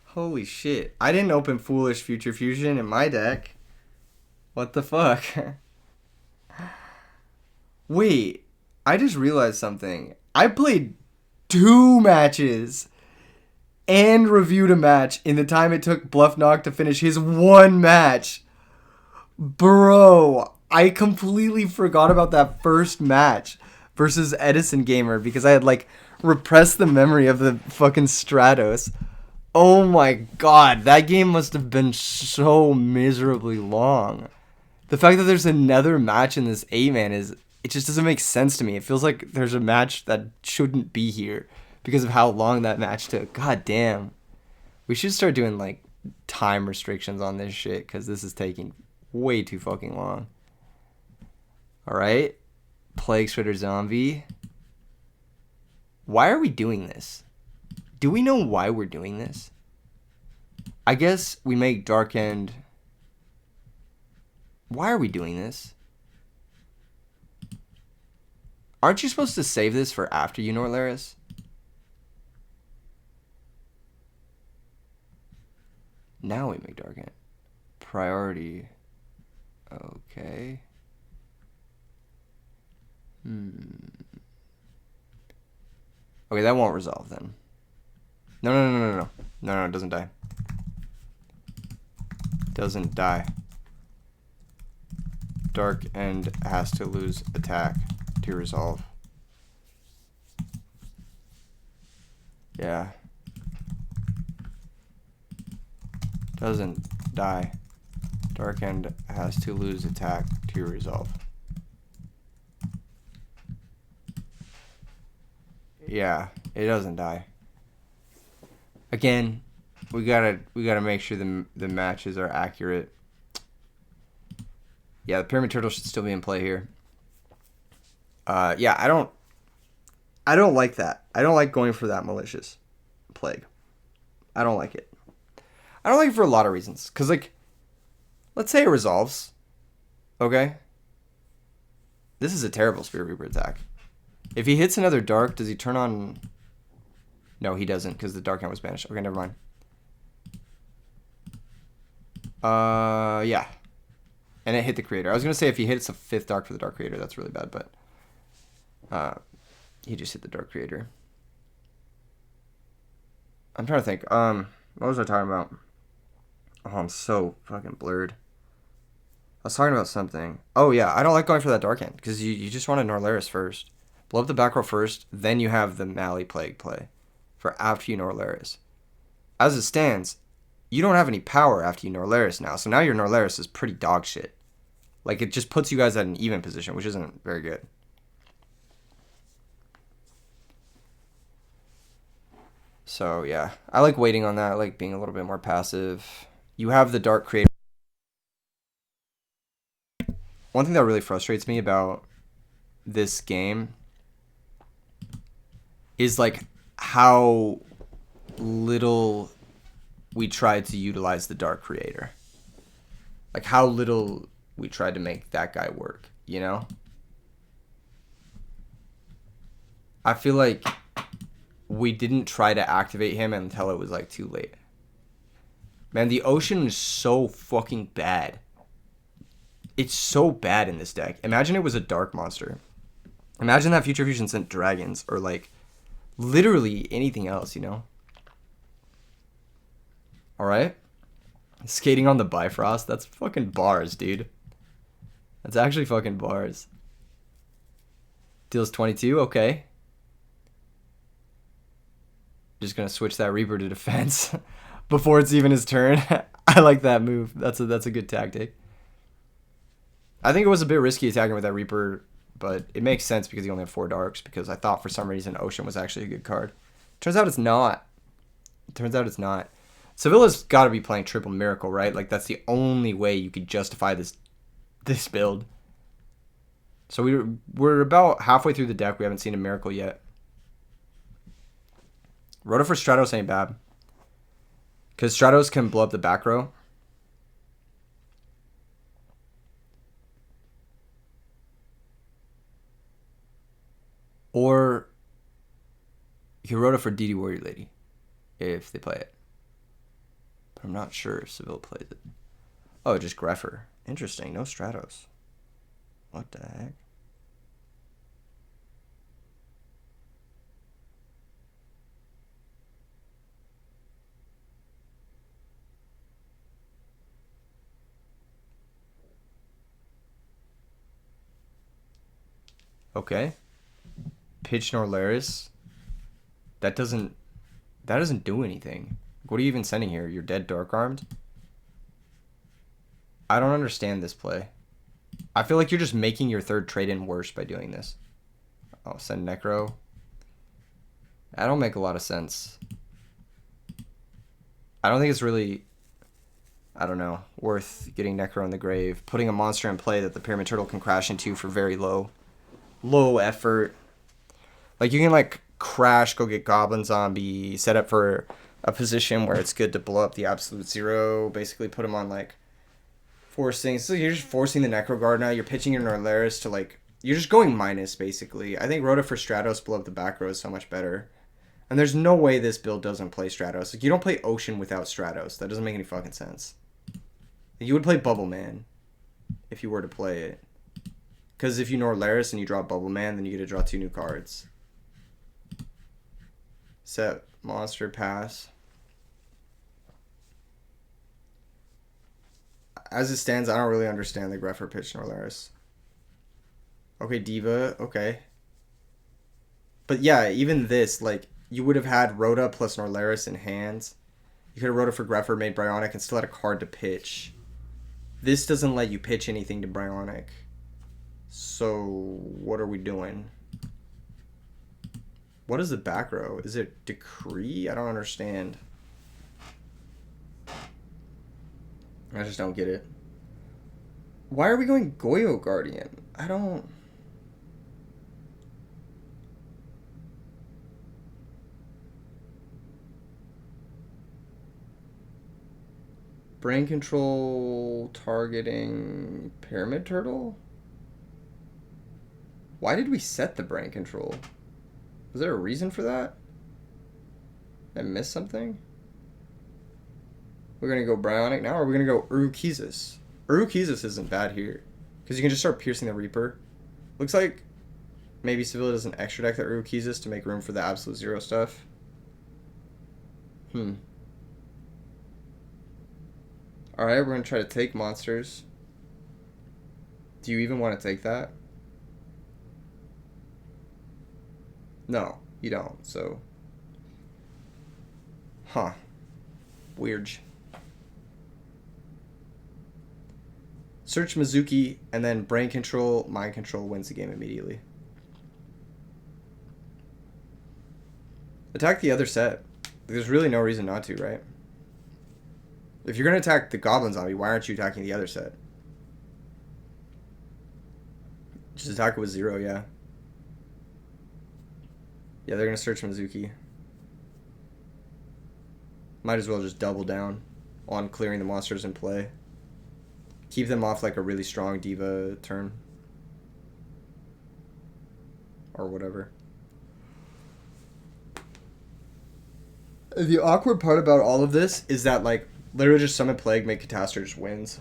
Holy shit. I didn't open Foolish Future Fusion in my deck. What the fuck? Wait. I just realized something. I played 2 matches and reviewed a match in the time it took Bluff Knock to finish his 1 match. Bro, I completely forgot about that first match versus Edison Gamer because I had, like, repressed the memory of the fucking Stratos. Oh my god, that game must have been so miserably long. The fact that there's another match in this 8-man it just doesn't make sense to me. It feels like there's a match that shouldn't be here because of how long that match took. God damn. We should start doing, like, time restrictions on this shit because this is taking way too fucking long. Alright. Plague Shredder Zombie. Why are we doing this? Do we know why we're doing this? I guess we make Dark End. Why are we doing this? Aren't you supposed to save this for after you Norlaris? Now we make Dark End. Priority. Okay. Okay, that won't resolve then. No, it doesn't die. Doesn't die. Dark End has to lose attack to resolve. Yeah. Doesn't die. Dark End has to lose attack to resolve. Yeah, it doesn't die. Again, we gotta make sure the matches are accurate. Yeah, the Pyramid Turtle should still be in play here. Yeah, I don't like that. I don't like going for that malicious Plague. I don't like it. I don't like it for a lot of reasons. Cause, like, let's say it resolves. Okay. This is a terrible Spirit Reaper attack. If he hits another Dark, does he turn on? No, he doesn't, because the Dark Hand was banished. Okay, never mind. Yeah. And it hit the Creator. I was gonna say if he hits a 5th Dark for the Dark Creator, that's really bad, but he just hit the Dark Creator. I'm trying to think. What was I talking about? Oh, I'm so fucking blurred. I was talking about something. Oh yeah, I don't like going for that Dark Hand because you just want a Norlaris first. Blow up the back row first, then you have the Mally Plague play for after you Norlaris. As it stands, you don't have any power after you Norlaris now, so now your Norlaris is pretty dog shit. Like, it just puts you guys at an even position, which isn't very good. So, yeah. I like waiting on that. I like being a little bit more passive. You have the Dark Creator. One thing that really frustrates me about this game is, like, how little we tried to utilize the Dark Creator. Like, how little we tried to make that guy work, you know? I feel like we didn't try to activate him until it was like too late. Man, the ocean is so fucking bad. It's so bad in this deck. Imagine it was a dark monster. Imagine that Future Fusion sent dragons or like literally anything else, you know? Alright? Skating on the Bifrost? That's fucking bars, dude. That's actually fucking bars. Deals 22? Okay. Just gonna switch that Reaper to defense before it's even his turn. I like that move. That's a good tactic. I think it was a bit risky attacking with that Reaper, but it makes sense because he only had 4 darks, because I thought for some reason Ocean was actually a good card. Turns out it's not. Turns out it's not. Sevilla's got to be playing Triple Miracle, right? Like, that's the only way you could justify this build. So we're about halfway through the deck. We haven't seen a Miracle yet. Rhoda for Stratos ain't bad, because Stratos can blow up the back row. Or you Rhoda for DD Warrior Lady if they play it. But I'm not sure if Seville plays it. Oh, just Greffer. Interesting. No Stratos. What the heck? Okay. Pitch Norlaris. That doesn't do anything. What are you even sending here? You're dead Dark Armed? I don't understand this play. I feel like you're just making your third trade-in worse by doing this. Oh, send Necro. That don't make a lot of sense. I don't think it's really, I don't know, worth getting Necro in the grave. Putting a monster in play that the Pyramid Turtle can crash into for very low effort. Like, you can, like, crash, go get Goblin Zombie, set up for a position where it's good to blow up the Absolute Zero, basically put him on, like, forcing. So you're just forcing the Necro Guard now. You're pitching your Norlaris to, like, you're just going minus, basically. I think Rhoda for Stratos blow up the back row is so much better. And there's no way this build doesn't play Stratos. Like, you don't play Ocean without Stratos. That doesn't make any fucking sense. You would play Bubble Man if you were to play it. Because if you Norlaris and you draw Bubble Man, then you get to draw 2 new cards. Set monster pass. As it stands, I don't really understand the Greffer pitch Norlaris. Okay, Diva. Okay. But yeah, even this, like, you would have had Rhoda plus Norlaris in hands. You could have Rhoda for Greffer, made Bryonic, and still had a card to pitch. This doesn't let you pitch anything to Bryonic. So, what are we doing? What is the back row? Is it Decree? I don't understand. I just don't get it. Why are we going Yugioh Guardian? I don't... Brain control targeting Pyramid Turtle? Why did we set the brain control? Was there a reason for that? Did I miss something? We're gonna go Bryonic now, or are we gonna go Urukizis? Urukizis isn't bad here, because you can just start piercing the Reaper. Looks like maybe Sevilla does an extra deck the Urukizis to make room for the Absolute Zero stuff. Alright, we're gonna try to take monsters. Do you even want to take that? No, you don't, so... Huh. Weird. Search Mizuki, and then Brain Control, Mind Control wins the game immediately. Attack the other set. There's really no reason not to, right? If you're going to attack the Goblin Zombie, why aren't you attacking the other set? Just attack it with 0, yeah. Yeah, they're going to search Mizuki. Might as well just double down on clearing the monsters in play. Keep them off like a really strong Diva turn. Or whatever. The awkward part about all of this is that, like, literally just Summon Plague, make Catastrophe just wins.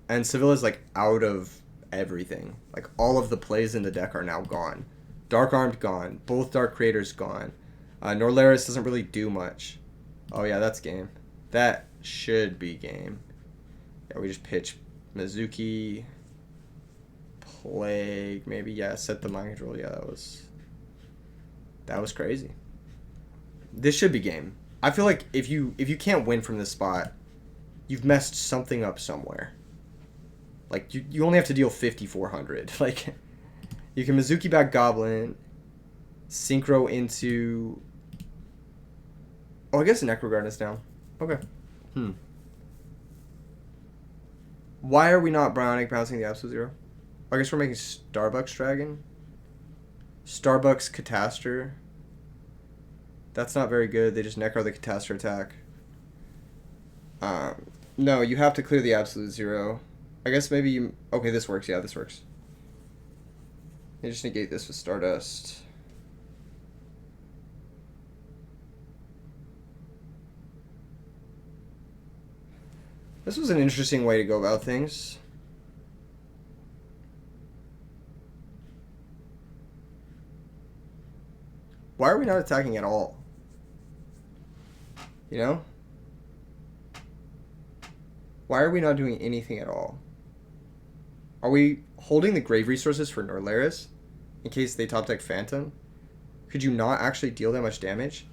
And Sevilla's, like, out of everything. Like, all of the plays in the deck are now gone. Dark Armed gone. Both Dark Creators gone. Norlaris doesn't really do much. Oh, yeah, that's game. That should be game. Yeah, we just pitch Mizuki, Plague, maybe. Yeah, set the mind control. Yeah, that was crazy. This should be game. I feel like if you can't win from this spot, you've messed something up somewhere. Like, you only have to deal 5,400. Like, you can Mizuki back Goblin, Synchro into... Oh, I guess Necrogarden is down. Okay. Why are we not Bionic bouncing the Absolute Zero? I guess we're making Starbucks Dragon. Starbucks Catastor. That's not very good. They just Necro the Catastor attack. No, you have to clear the Absolute Zero. I guess maybe you... Okay, this works. Yeah, this works. You just negate this with Stardust. This was an interesting way to go about things. Why are we not attacking at all? You know? Why are we not doing anything at all? Are we holding the grave resources for Norlaris in case they top deck Phantom? Could you not actually deal that much damage?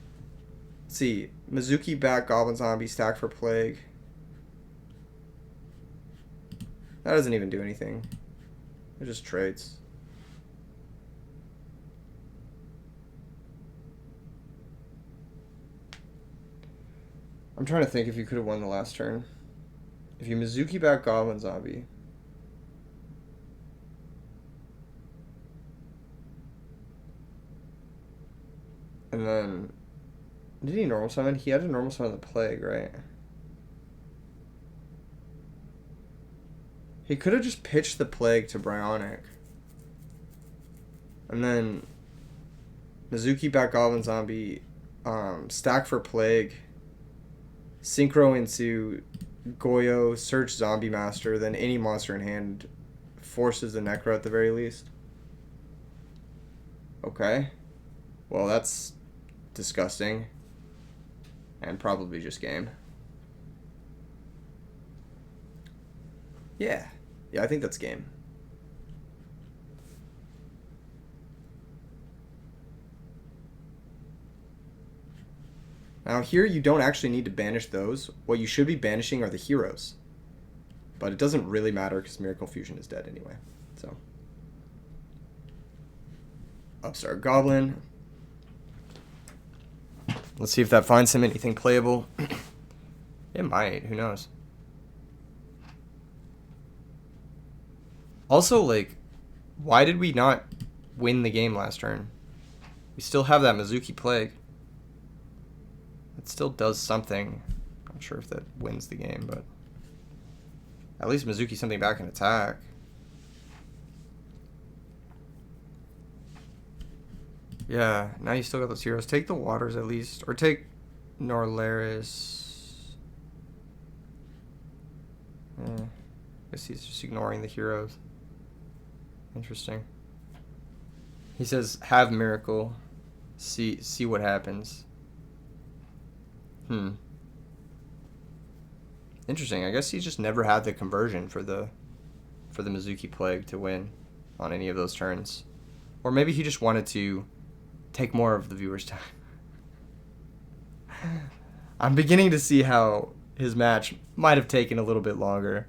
Let's see. Mizuki back Goblin Zombie, stack for Plague. That doesn't even do anything. It just trades. I'm trying to think if you could have won the last turn. If you Mizuki back Goblin Zombie. And then... Did he normal summon? He had to normal summon the Plague, right? He could have just pitched the Plague to Bionic. And then... Mizuki back Goblin Zombie. Stack for Plague. Synchro into Goyo, search Zombie Master, then any monster in hand forces the Necro at the very least. Okay. Well, that's disgusting. And probably just game. Yeah. Yeah, I think that's game. Now here you don't actually need to banish those. What you should be banishing are the heroes. But it doesn't really matter because Miracle Fusion is dead anyway. So. Upstart Goblin. Let's see if that finds him anything playable. It might, who knows. Also, like, why did we not win the game last turn? We still have that Mizuki Plague. It still does something. I'm not sure if that wins the game, but at least Mizuki something back in attack. Yeah, now you still got those heroes. Take the waters at least, or take Norlaris. I guess he's just ignoring the heroes. Interesting. He says, "Have miracle, see what happens." Interesting. I guess he just never had the conversion for the Mizuki Plague to win on any of those turns. Or maybe he just wanted to take more of the viewer's time. I'm beginning to see how his match might have taken a little bit longer.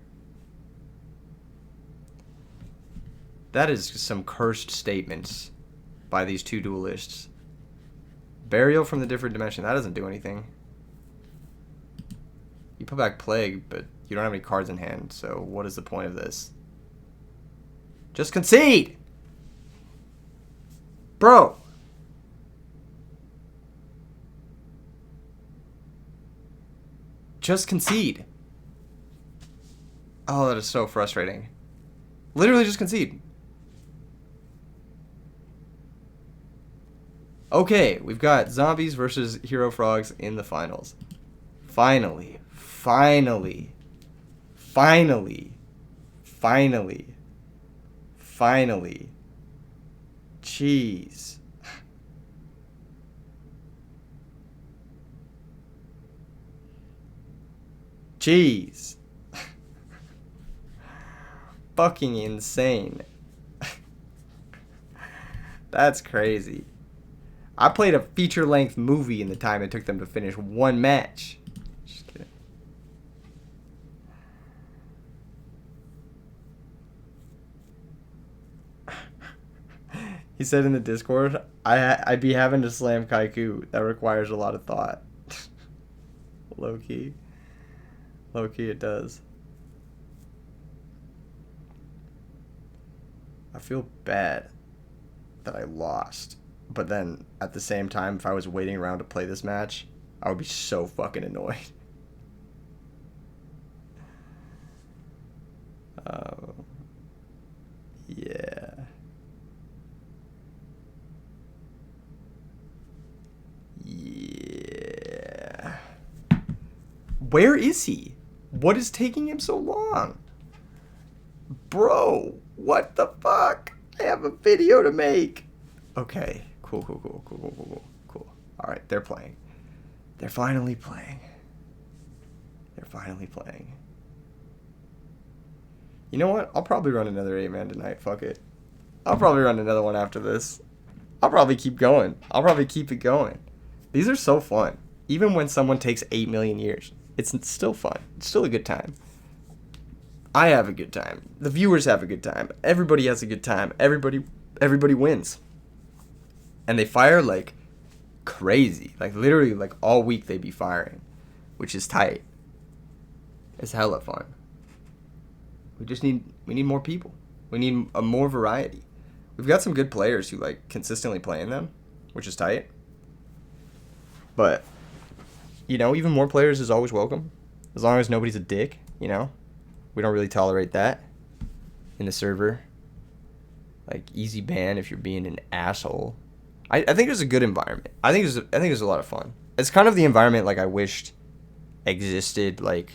That is some cursed statements by these two duelists. Burial from the different dimension. That doesn't do anything. You put back Plague, but you don't have any cards in hand, so what is the point of this? Just concede! Bro! Just concede. Oh, that is so frustrating. Literally just concede. Okay, we've got zombies versus hero frogs in the finals. Finally. Finally. Finally. Finally. Finally. Jeez. Jeez. Fucking insane. That's crazy. I played a feature-length movie in the time it took them to finish one match. Just kidding. He said in the Discord, I'd be having to slam Kaiku. That requires a lot of thought. Low key. Low key it does. I feel bad that I lost. But then, at the same time, if I was waiting around to play this match, I would be so fucking annoyed. Yeah. Yeah. Where is he? What is taking him so long? Bro, what the fuck? I have a video to make. Okay. Cool. Alright, they're playing. They're finally playing. You know what? I'll probably run another 8-man tonight. Fuck it. I'll probably run another one after this. I'll probably keep going. I'll probably keep it going. These are so fun. Even when someone takes 8 million years, it's still fun. It's still a good time. I have a good time. The viewers have a good time. Everybody has a good time. Everybody wins. And they fire like crazy. Like literally like all week they be firing, which is tight. It's hella fun. We need more people. We need a more variety. We've got some good players who like consistently playing them, which is tight. But you know, even more players is always welcome, as long as nobody's a dick. You know, we don't really tolerate that in the server. Like easy ban if you're being an asshole. I think it's a good environment. I think it's a lot of fun. It's kind of the environment like I wished existed like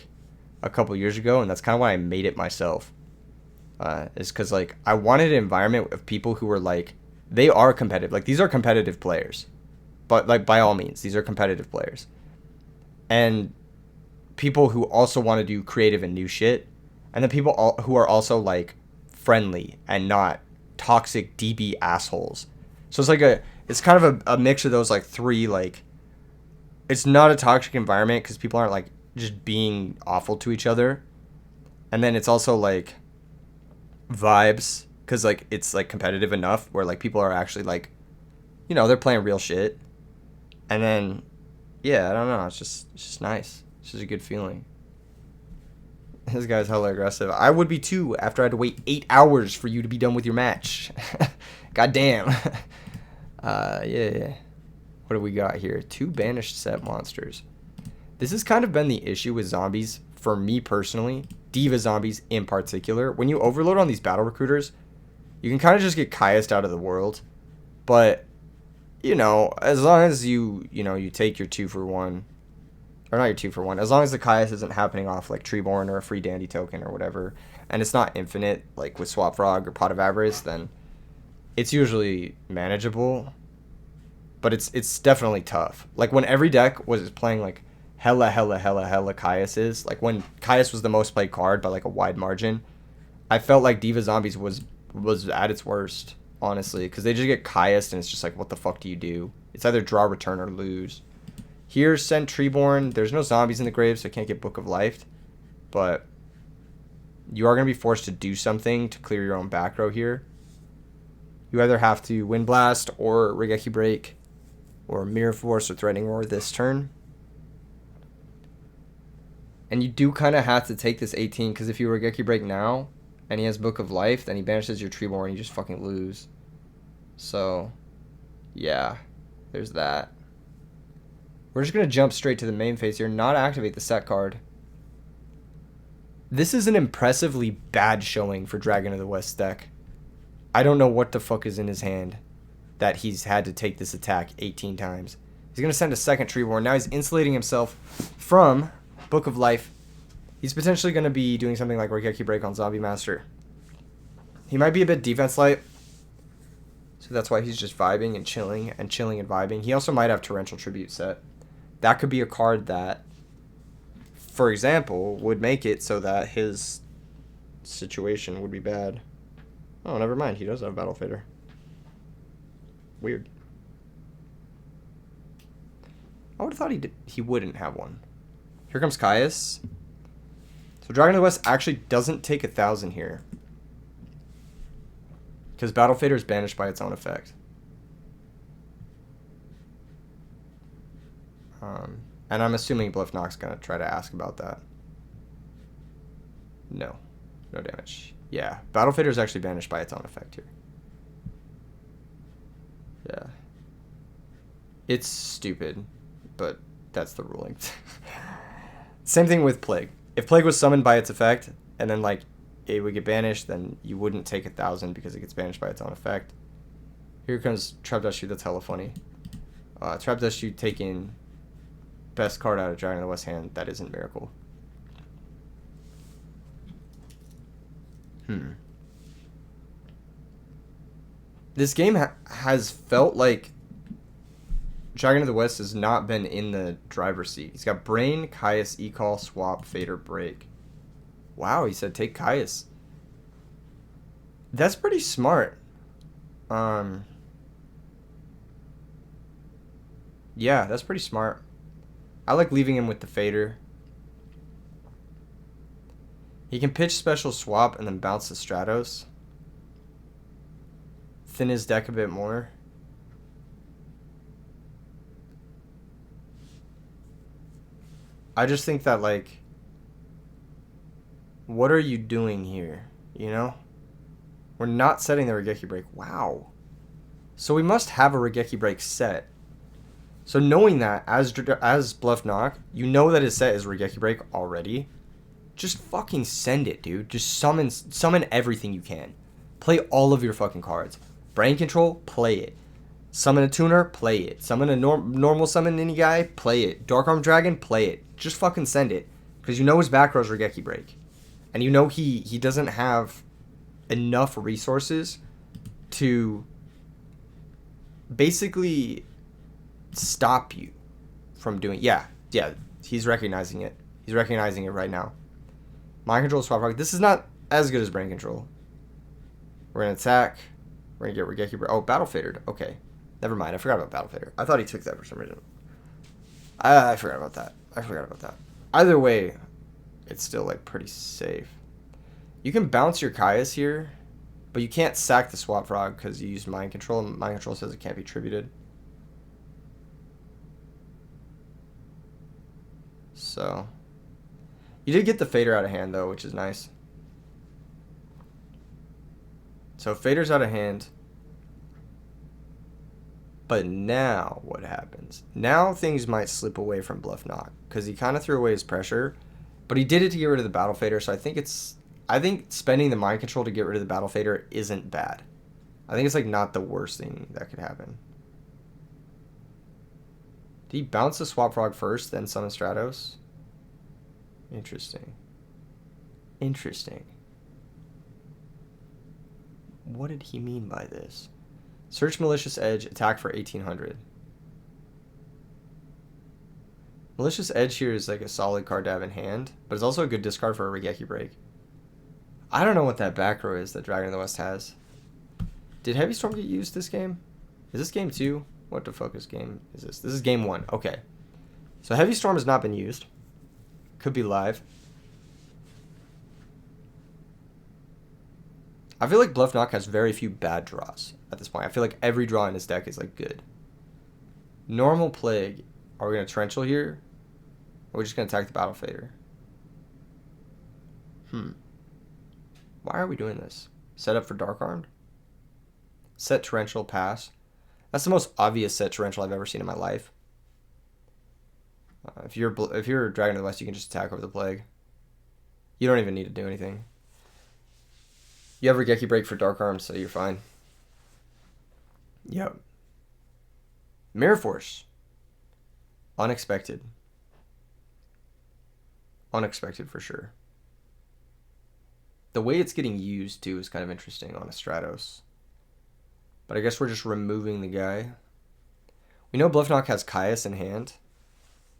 a couple years ago, and that's kind of why I made it myself. Is because like I wanted an environment of people who were like, they are competitive. Like these are competitive players, but like by all means, these are competitive players, and people who also want to do creative and new shit, and then people who are also like friendly and not toxic DB assholes. So it's like it's kind of a mix of those like three, like it's not a toxic environment because people aren't like just being awful to each other, and then it's also like vibes because like it's like competitive enough where like people are actually like, you know, they're playing real shit, and then yeah, I don't know, it's just nice. It's just a good feeling. This guy's hella aggressive. I would be too after I had to wait 8 hours for you to be done with your match. God damn. Yeah. What do we got here? 2 banished set monsters. This has kind of been the issue with zombies for me personally. Diva zombies in particular. When you overload on these battle recruiters, you can kind of just get Kaius'd out of the world. But, you know, as long as you take your 2-for-1, or not your 2-for-1, as long as the Kaius isn't happening off like Treeborn or a free Dandy token or whatever, and it's not infinite like with Swap Frog or Pot of Avarice, then it's usually manageable. But it's definitely tough. Like when every deck was playing like hella Kaiuses, like when Kaius was the most played card by like a wide margin, I felt like Diva Zombies was at its worst, honestly, because they just get Kaiused and it's just like, what the fuck do you do? It's either draw, return, or lose. Here, send Treeborn. There's no zombies in the grave, so I can't get Book of Life. But you are going to be forced to do something to clear your own back row here. You either have to Wind Blast or Regeki Break or Mirror Force or Threatening Roar this turn. And you do kind of have to take this 18, because if you Regeki Break now and he has Book of Life, then he banishes your Treeborn and you just fucking lose. So, yeah, there's that. We're just going to jump straight to the main phase here, not activate the set card. This is an impressively bad showing for Dragon of the West deck. I don't know what the fuck is in his hand. that he's had to take this attack 18 times. He's going to send a second Tree War. Now he's insulating himself from Book of Life. He's potentially going to be doing something like Regeki Break on Zombie Master. He might be a bit defense light, so that's why he's just vibing and chilling and vibing. He also might have Torrential Tribute set. That could be a card that, for example, would make it so that his situation would be bad. Oh, never mind. He does have Battle Fader. Weird. I would have thought he wouldn't have one. Here comes Caius. So Dragon of the West actually doesn't take 1,000 here, because Battle Fader is banished by its own effect. And I'm assuming Bluff Knock's going to try to ask about that. No. No damage. Yeah. Battle Fader is actually banished by its own effect here. Yeah. It's stupid, but that's the ruling. Same thing with Plague. If Plague was summoned by its effect, and then, like, it would get banished, then you wouldn't take 1,000 because it gets banished by its own effect. Here comes Trap Dust Shoot. That's hella funny. Trap Dust Shoot taking best card out of Dragon of the West hand. That isn't Miracle. This game has felt like Dragon of the West has not been in the driver's seat. He's got Brain, Caius, E-Call, Swap, Fader, Break. Wow, he said take Caius. That's pretty smart. Yeah, that's pretty smart. I like leaving him with the Fader. He can pitch Special Swap and then bounce the Stratos. Thin his deck a bit more. I just think that, like, what are you doing here? You know? We're not setting the Regeki Break. Wow. So we must have a Regeki Break set. So knowing that, as Bluff Knock, you know that his set is Regeki Break already. Just fucking send it, dude. Just summon everything you can. Play all of your fucking cards. Brain Control, play it. Summon a Tuner, play it. Summon a normal summon any guy, play it. Dark Arm Dragon, play it. Just fucking send it. Because you know his back row is Regeki Break. And you know he doesn't have enough resources to basically stop you from doing... Yeah, he's recognizing it. He's recognizing it right now. Mind Control, Swap Rock. This is not as good as Brain Control. We're going to attack. We're going to get Regeki Break. Oh, Battle Fadered. Okay. Never mind. I forgot about Battle Fader. I thought he took that for some reason. I forgot about that. Either way, it's still, like, pretty safe. You can bounce your Caius here, but you can't sack the Swap Frog because you used Mind Control, and Mind Control says it can't be tributed. So, you did get the Fader out of hand, though, which is nice. So, Fader's out of hand. But now, what happens? Now things might slip away from Bluff Knock, because he kind of threw away his pressure, but he did it to get rid of the Battle Fader, so I think spending the Mind Control to get rid of the Battle Fader isn't bad. I think it's, like, not the worst thing that could happen. Did he bounce the Swap Frog first, then summon Stratos? Interesting. What did he mean by this? Search Malicious Edge, attack for 1,800. Malicious Edge here is like a solid card to have in hand, but it's also a good discard for a Regeki Break. I don't know what that back row is that Dragon of the West has. Did Heavy Storm get used this game? Is this game 2? What the fuck is game is this? This is game 1. Okay. So Heavy Storm has not been used. Could be live. I feel like Bluff Knock has very few bad draws at this point. I feel like every draw in his deck is, like, good. Normal Plague. Are we going to Torrential here? Or are we just going to attack the Battle Fader? Why are we doing this? Set up for Dark Armed? Set Torrential, pass. That's the most obvious set Torrential I've ever seen in my life. If you're Dragon of the West, you can just attack over the Plague. You don't even need to do anything. You have Regeki Break for Dark Arms, so you're fine. Yep. Mirror Force. Unexpected. Unexpected for sure. The way it's getting used, too, is kind of interesting on a Stratos. But I guess we're just removing the guy. We know Bluffknock has Caius in hand.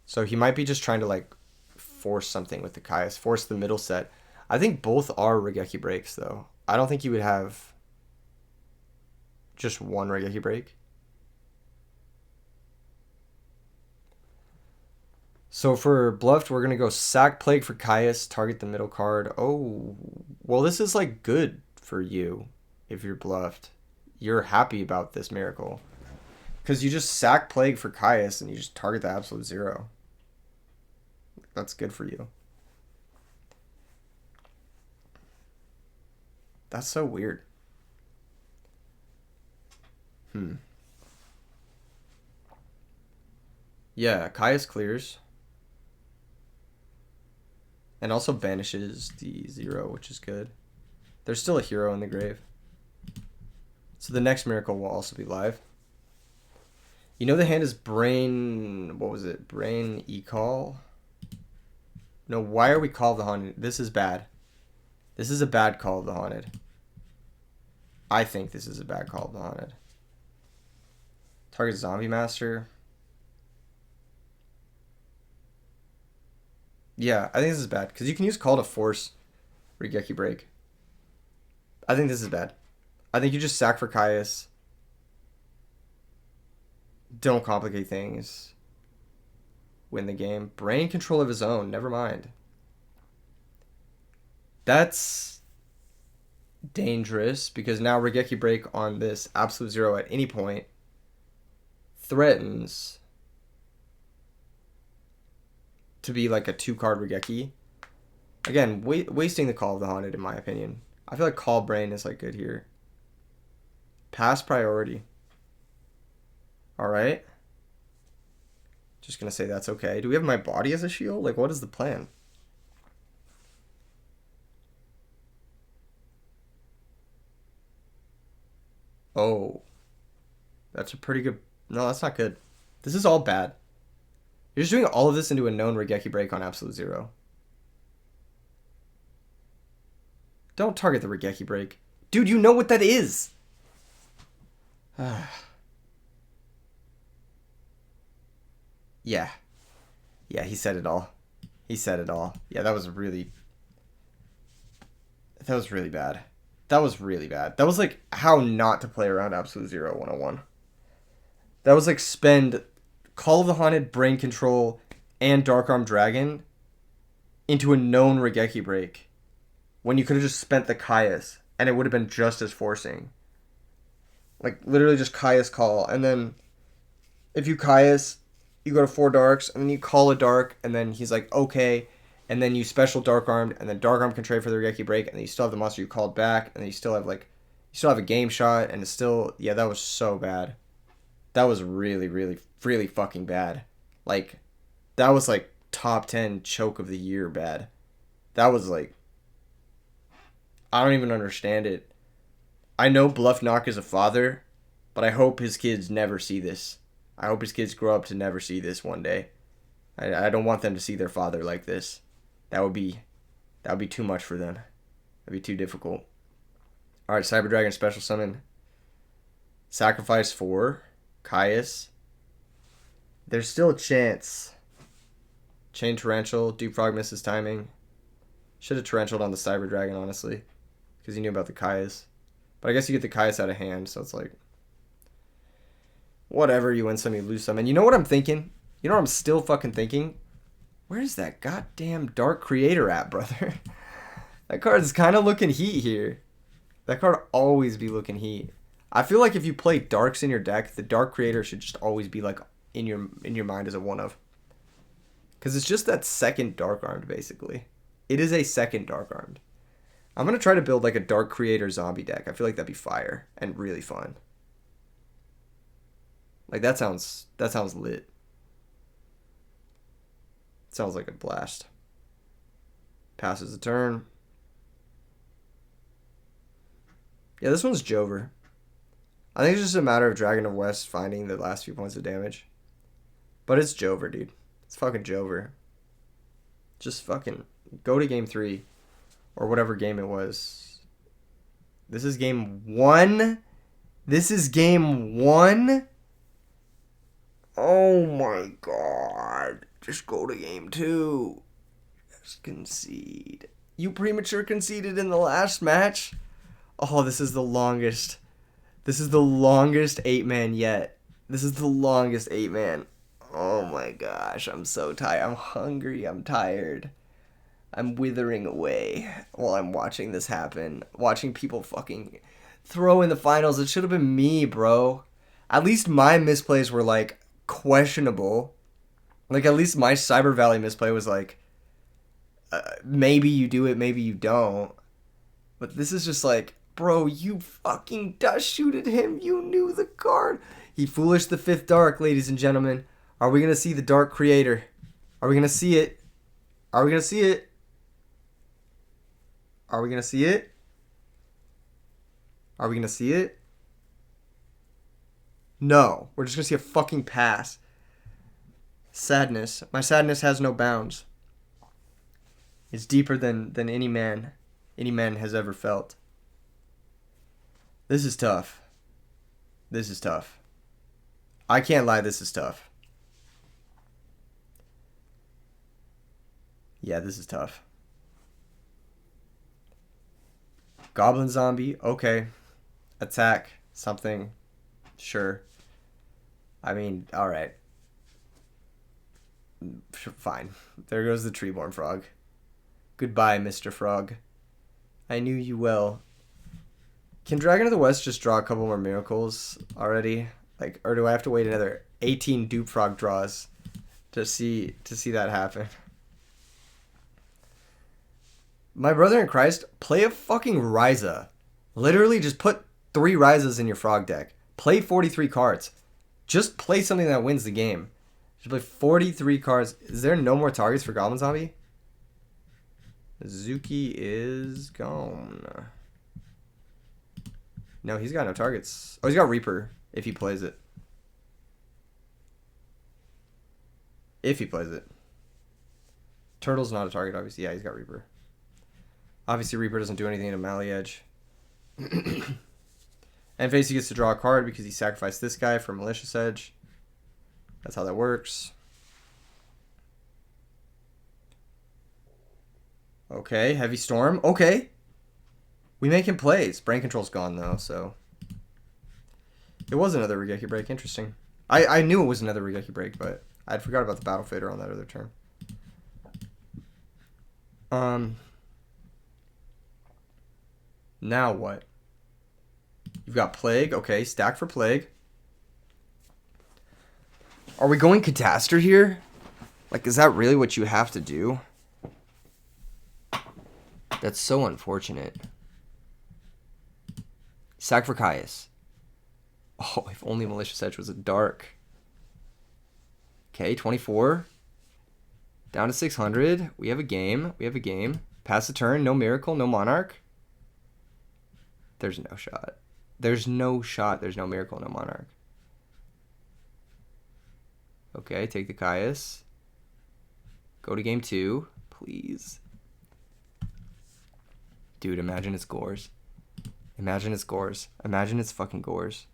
So he might be just trying to, like, force something with the Caius. Force the middle set. I think both are Regeki breaks, though. I don't think he would have just one Regeki break. So for Bluffed, we're going to go Sack Plague for Caius, target the middle card. Oh, well, this is, like, good for you if you're Bluffed. You're happy about this miracle. Because you just Sack Plague for Caius and you just target the absolute zero. That's good for you. That's so weird. Yeah, Caius clears. And also banishes the 0, which is good. There's still a hero in the grave. So the next miracle will also be live. You know the hand is Brain... What was it? Brain E-Call? No, why are we Call of the Haunted? This is bad. This is a bad Call of the Haunted. I think this is a bad Call of the Haunted. Target Zombie Master. Yeah, I think this is bad. Because you can use Call to force Regeki Break. I think this is bad. I think you just sack for Caius. Don't complicate things. Win the game. Brain control of his own. Never mind. That's dangerous because now Regeki Break on this absolute 0 at any point threatens to be like a 2-card Regeki. Again, wasting the Call of the Haunted in my opinion. I feel like Call Brain is like good here. Pass priority. Alright. Just gonna say that's okay. Do we have my body as a shield? Like, what is the plan? Oh. That's a pretty good... No, that's not good. This is all bad. You're just doing all of this into a known Regeki Break on absolute 0. Don't target the Regeki Break. Dude, you know what that is! Yeah. Yeah, he said it all. He said it all. Yeah, that was really... That was really bad. That was really bad. That was like how not to play around Absolute Zero 101. That was like spend Call of the Haunted, Brain Control, and Dark Arm Dragon into a known Regeki Break when you could have just spent the Caius and it would have been just as forcing. Like literally just Caius call, and then if you Caius, you go to 4 darks, and then you call a dark, and then he's like, okay, and then you special Dark Armed, and then Dark Arm can trade for the Regeki Break, and then you still have the monster you called back, and then you still have a game shot, and it's still, yeah, that was so bad. That was really, really, really fucking bad. Like, that was like top 10 choke of the year bad. That was like, I don't even understand it. I know Bluffknock is a father, but I hope his kids never see this. I hope his kids grow up to never see this one day. I don't want them to see their father like this. That would be too much for them. That'd be too difficult. Alright, Cyber Dragon special summon. Sacrifice 4. Caius. There's still a chance. Chain Torrential. Duke Frog misses timing. Should have Torrentialed on the Cyber Dragon, honestly. Because he knew about the Caius. But I guess you get the Caius out of hand, so it's like... Whatever, you win some, you lose some. And you know what I'm thinking? You know what I'm still fucking thinking? Where's that goddamn Dark Creator at, brother? That card's kind of looking heat here. That card always be looking heat. I feel like if you play Darks in your deck, the Dark Creator should just always be like in your mind as a one of. Because it's just that second Dark Armed, basically. It is a second Dark Armed. I'm going to try to build like a Dark Creator zombie deck. I feel like that'd be fire and really fun. Like that sounds lit. Sounds like a blast. Passes the turn. Yeah, this one's Jover. I think it's just a matter of Dragon of West finding the last few points of damage. But it's Jover, dude. It's fucking Jover. Just fucking go to game 3. Or whatever game it was. This is game 1? This is game 1? Oh my god. Just go to game 2. Just concede. You premature conceded in the last match? Oh, this is the longest. This is the longest 8-man yet. This is the longest 8-man. Oh my gosh, I'm so tired. I'm hungry. I'm tired. I'm withering away while I'm watching this happen. Watching people fucking throw in the finals. It should have been me, bro. At least my misplays were, like, questionable. Like, at least my Cyber Valley misplay was, like, maybe you do it, maybe you don't. But this is just like, bro, you fucking dust shooted him. You knew the card. He foolish the 5th dark, ladies and gentlemen. Are we going to see the Dark Creator? Are we going to see it? Are we going to see it? Are we going to see it? Are we going to see it? No. We're just going to see a fucking pass. Sadness. My sadness has no bounds. It's deeper than any man has ever felt. This is tough. This is tough. I can't lie, this is tough. Yeah, this is tough. Goblin zombie, okay. Attack, something, sure. I mean, alright. Fine. There goes the Treeborn Frog. Goodbye, Mr. Frog. I knew you well. Can Dragon of the West just draw a couple more miracles already? Like, or do I have to wait another 18 Dupe Frog draws to see that happen? My brother in Christ, play a fucking Ryza. Literally just put 3 Ryzas in your Frog deck. Play 43 cards. Just play something that wins the game. Just play 43 cards. Is there no more targets for Goblin Zombie? Zuki is gone. No, he's got no targets. Oh, he's got Reaper if he plays it. If he plays it. Turtle's not a target, obviously. Yeah, he's got Reaper. Obviously, Reaper doesn't do anything to Mally Edge. And Facey gets to draw a card because he sacrificed this guy for Malicious Edge. That's how that works. Okay, Heavy Storm. Okay. We make him plays. Brain Control's gone, though, so... It was another Regeki break. Interesting. I knew it was another Regeki break, but I'd forgot about the Battle Fader on that other turn. Now what? You've got Plague. Okay, stack for Plague. Are we going Catastor here? Like, is that really what you have to do? That's so unfortunate. Sack for Caius. Oh, if only Malicious Edge was a dark. Okay, 24. Down to 600. We have a game. We have a game. Pass the turn. No Miracle. No Monarch. There's no shot. There's no shot. There's no Miracle. No Monarch. Okay, take the Caius. Go to game 2. Please. Dude, imagine it's Gores. Imagine it's Gores. Imagine it's fucking Gores.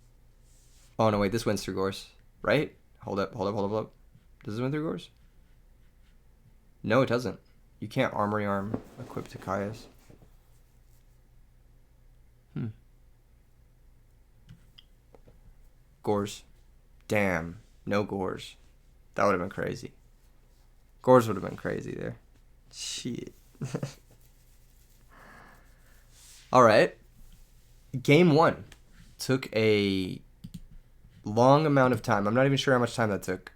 Oh, no, wait. This wins through Gores. Right? Hold up, hold up, hold up, hold up. Does it win through Gores? No, it doesn't. You can't Armory Arm equip to Caius. Gores. Damn. No Gores. That would have been crazy. Gores would have been crazy there. Shit. Alright. Game 1 took a long amount of time. I'm not even sure how much time that took.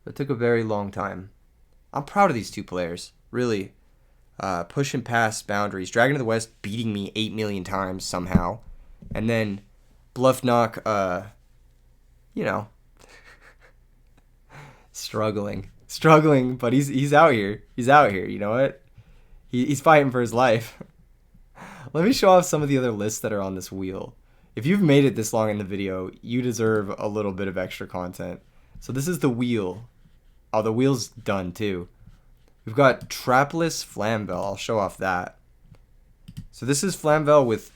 It took a very long time. I'm proud of these two players. Really. Pushing past boundaries. Dragon of the West beating me 8 million times somehow. And then Bluff Knock, you know, struggling, but he's out here. He's out here. You know what? He's fighting for his life. Let me show off some of the other lists that are on this wheel. If you've made it this long in the video, you deserve a little bit of extra content. So this is the wheel. Oh, the wheel's done too. We've got Trapless Flamvel. I'll show off that. So this is Flamvel with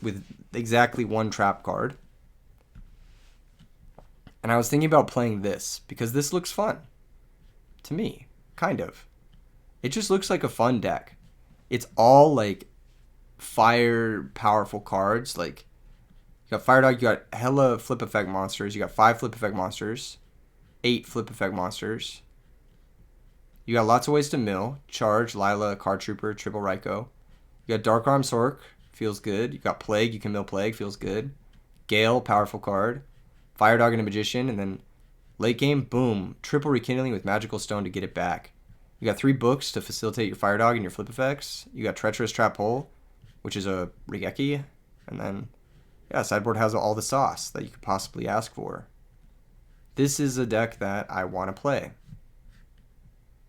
exactly one trap card. And I was thinking about playing this because this looks fun. To me, kind of. It just looks like a fun deck. It's all like fire powerful cards. Like you got Fire Dog, you got hella flip effect monsters, you got 5 flip effect monsters, 8 flip effect monsters. You got lots of ways to mill. Charge, Lila, Card Trooper, Triple Raikou. You got Dark Arm Sork, feels good. You got Plague, you can mill Plague, feels good. Gale, powerful card. Fire Dog and a Magician, and then late game, boom, triple Rekindling with Magical Stone to get it back. You got 3 books to facilitate your Fire Dog and your flip effects. You got Treacherous Trap Hole, which is a Rigeki, and then yeah, sideboard has all the sauce that you could possibly ask for. This is a deck that I want to play.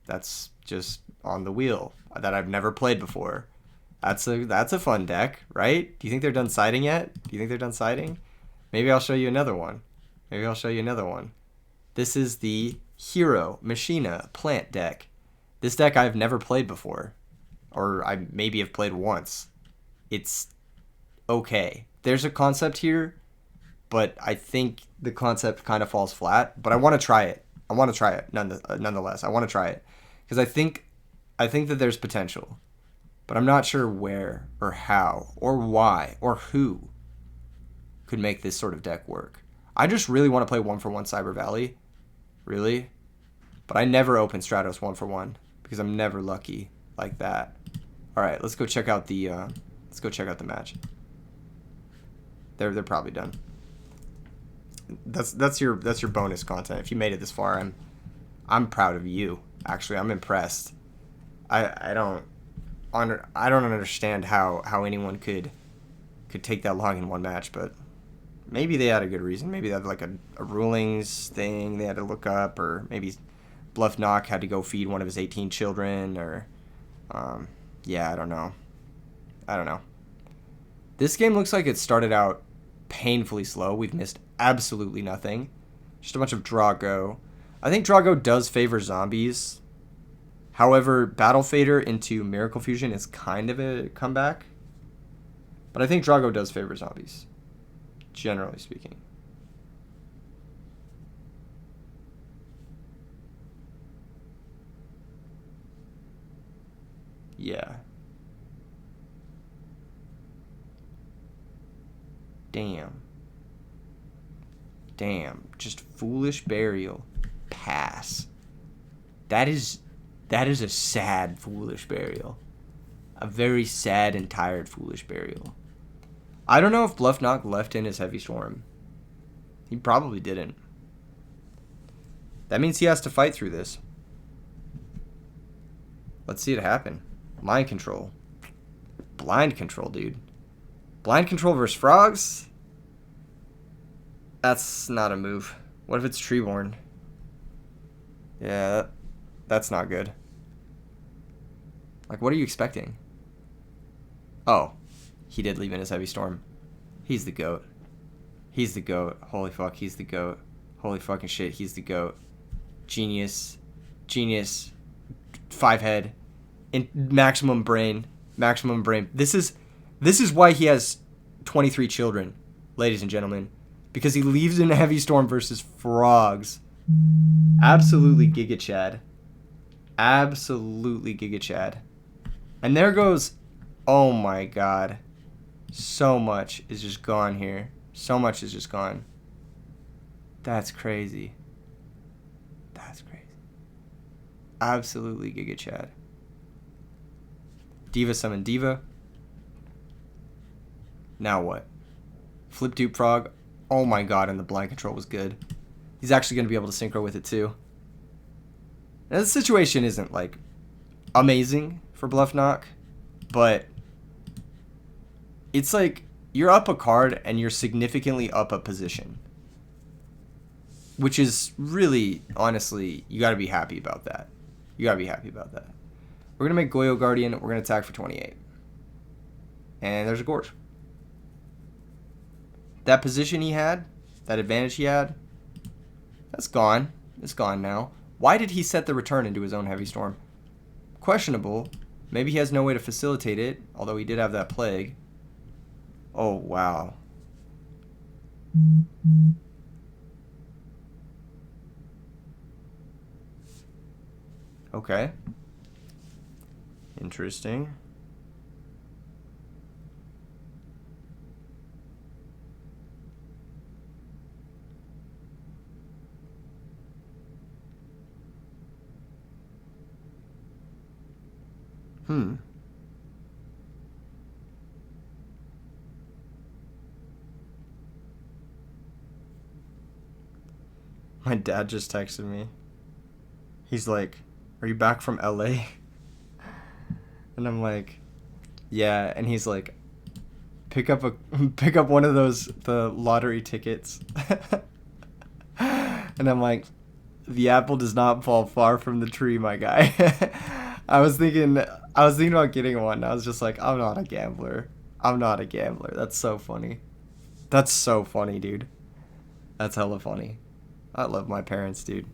That's just on the wheel that I've never played before. That's a fun deck, right? Do you think they're done siding yet? Do you think they're done siding? Maybe I'll show you another one. This is the Hero Machina Plant deck. This deck I've never played before, or I maybe have played once. It's okay. There's a concept here, but I think the concept kind of falls flat. But I want to try it. Nonetheless. I want to try it because I think that there's potential, but I'm not sure where or how or why or who could make this sort of deck work. I just really want to play 1-for-1 Cyber Valley, really, but I never open Stratos 1-for-1 because I'm never lucky like that. All right, let's go check out the match. They're probably done. That's your bonus content. If you made it this far, I'm proud of you. Actually, I'm impressed. I don't understand how anyone could take that long in one match, but maybe they had a good reason. Maybe they had like a rulings thing they had to look up, or maybe Bluff Knock had to go feed one of his 18 children, or yeah, I don't know. This game looks like it started out painfully slow. We've missed absolutely nothing. Just a bunch of draw-go. I think draw-go does favor zombies. However, Battle Fader into Miracle Fusion is kind of a comeback. But I think draw-go does favor zombies, generally speaking. Yeah. Damn. Just Foolish Burial. Pass. That is a sad Foolish Burial. A very sad and tired Foolish Burial. I don't know if Bluff Knock left in his Heavy Storm. He probably didn't. That means he has to fight through this. Let's see it happen. Mind Control. Blind Control, dude. Blind Control versus Frogs? That's not a move. What if it's Treeborn? Yeah, that's not good. Like, what are you expecting? Oh, he did leave in his Heavy Storm. He's the GOAT. Holy fuck, he's the GOAT. Holy fucking shit, he's the GOAT. Genius. 5 head. In maximum brain. This is why he has 23 children, ladies and gentlemen. Because he leaves in a Heavy Storm versus Frogs. Absolutely Giga Chad. And there goes... Oh my god. So much is just gone here. That's crazy. Absolutely Giga Chad. Diva summon Diva. Now what? Flip Dupe Frog. Oh my god, and the blind control was good. He's actually going to be able to synchro with it too. Now, the situation isn't like amazing for Bluff Knock, but it's like you're up a card and you're significantly up a position, which is really, honestly, you got to be happy about that. We're going to make Goyo Guardian. We're going to attack for 28. And there's a Gorge. That position he had, that advantage he had, that's gone. It's gone now. Why did he set the return into his own heavy storm? Questionable. Maybe he has no way to facilitate it, although he did have that plague. Oh, wow. Okay. Interesting. My dad just texted me. He's like, "Are you back from LA?" And I'm like, "Yeah." And he's like, pick up one of the lottery tickets." And I'm like, "The apple does not fall far from the tree, my guy." I was thinking about getting one. I was just like, I'm not a gambler. That's so funny. That's so funny, dude. That's hella funny. I love my parents, dude.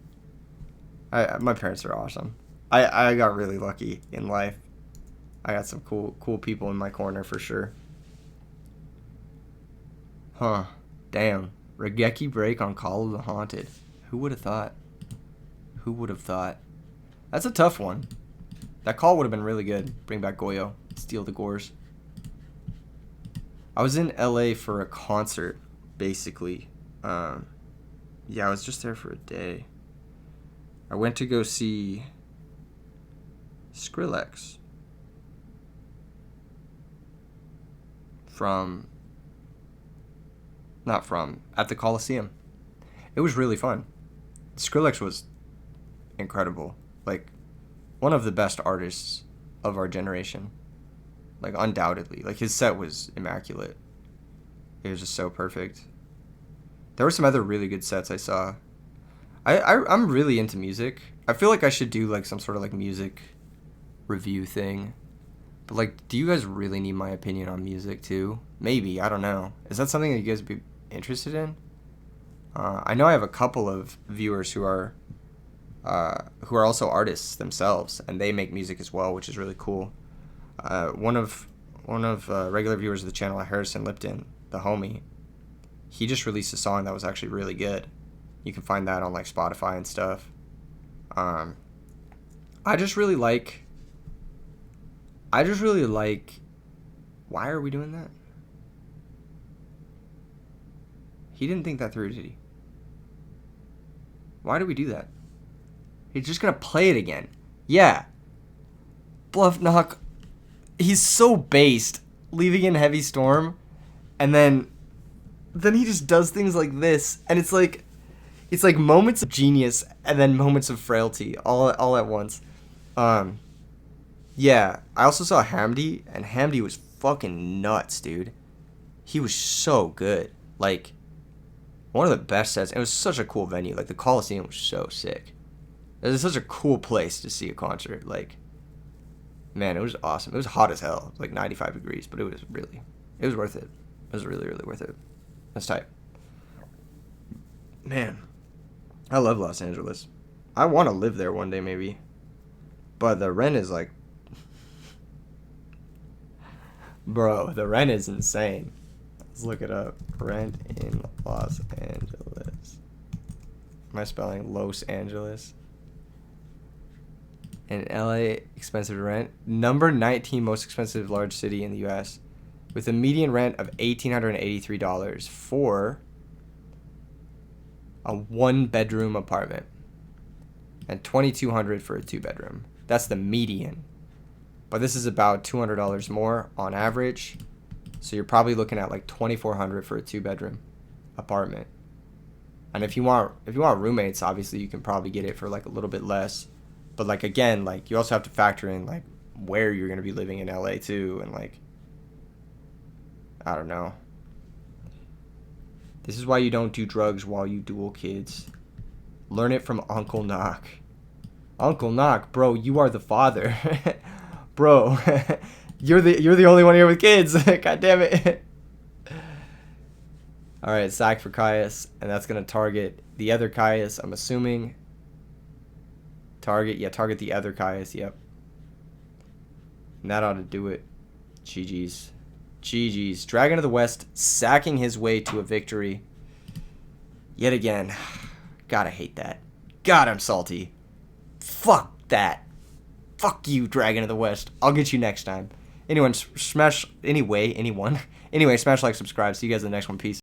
My parents are awesome. I got really lucky in life. I got some cool people in my corner for sure. Huh. Damn. Regeki break on Call of the Haunted. Who would have thought? That's a tough one. That call would have been really good. Bring back Goyo. Steal the Gores. I was in LA for a concert, basically. Yeah, I was just there for a day. I went to go see Skrillex at the Coliseum. It was really fun. Skrillex was incredible. Like, one of the best artists of our generation. Like, undoubtedly. Like, his set was immaculate. It was just so perfect. There were some other really good sets I saw. I'm really into music. I feel like I should do, like, some sort of, like, music review thing. But, like, do you guys really need my opinion on music, too? Maybe. I don't know. Is that something that you guys would be interested in? I know I have a couple of viewers who are also artists themselves, and they make music as well, which is really cool. One of regular viewers of the channel, Harrison Lipton, the homie, he just released a song that was actually really good. You can find that on like Spotify and stuff. I just really like. Why are we doing that? He didn't think that through, did he? Why do we do that? He's just gonna play it again. Yeah. Bluff knock. He's so based, leaving in Heavy Storm, and then he just does things like this, and it's like moments of genius and then moments of frailty all at once. Yeah. I also saw Hamdi, and Hamdi was fucking nuts, dude. He was so good. Like, one of the best sets. It was such a cool venue. Like, the Coliseum was so sick. It was such a cool place to see a concert. Like, man, it was awesome. It was hot as hell. It was like 95 degrees, but it was worth it. It was really, really worth it. That's tight. Man, I love Los Angeles. I want to live there one day, maybe. But the rent is like... Bro, the rent is insane. Let's look it up. Rent in Los Angeles. Am I spelling Los Angeles? In LA, expensive rent. Number 19 most expensive large city in the U.S. with a median rent of $1,883 for a one-bedroom apartment and $2,200 for a two-bedroom. That's the median. But this is about $200 more on average. So you're probably looking at like $2,400 for a two-bedroom apartment. And if you want roommates, obviously you can probably get it for like a little bit less. But like, again, like, you also have to factor in like where you're going to be living in LA too, and like, I don't know. This is why you don't do drugs while you duel kids. Learn it from Uncle Knock. Uncle Knock, bro, you are the father. Bro, you're the only one here with kids. God damn it. All right, sack for Caius, and that's going to target the other Caius, I'm assuming. Target the other Caius, yep. And that ought to do it. GG's. GG's. Dragon of the West sacking his way to a victory. Yet again. God, I hate that. God, I'm salty. Fuck that. Fuck you, Dragon of the West. I'll get you next time. Anyone, smash... Anyway, smash like, subscribe. See you guys in the next one. Peace.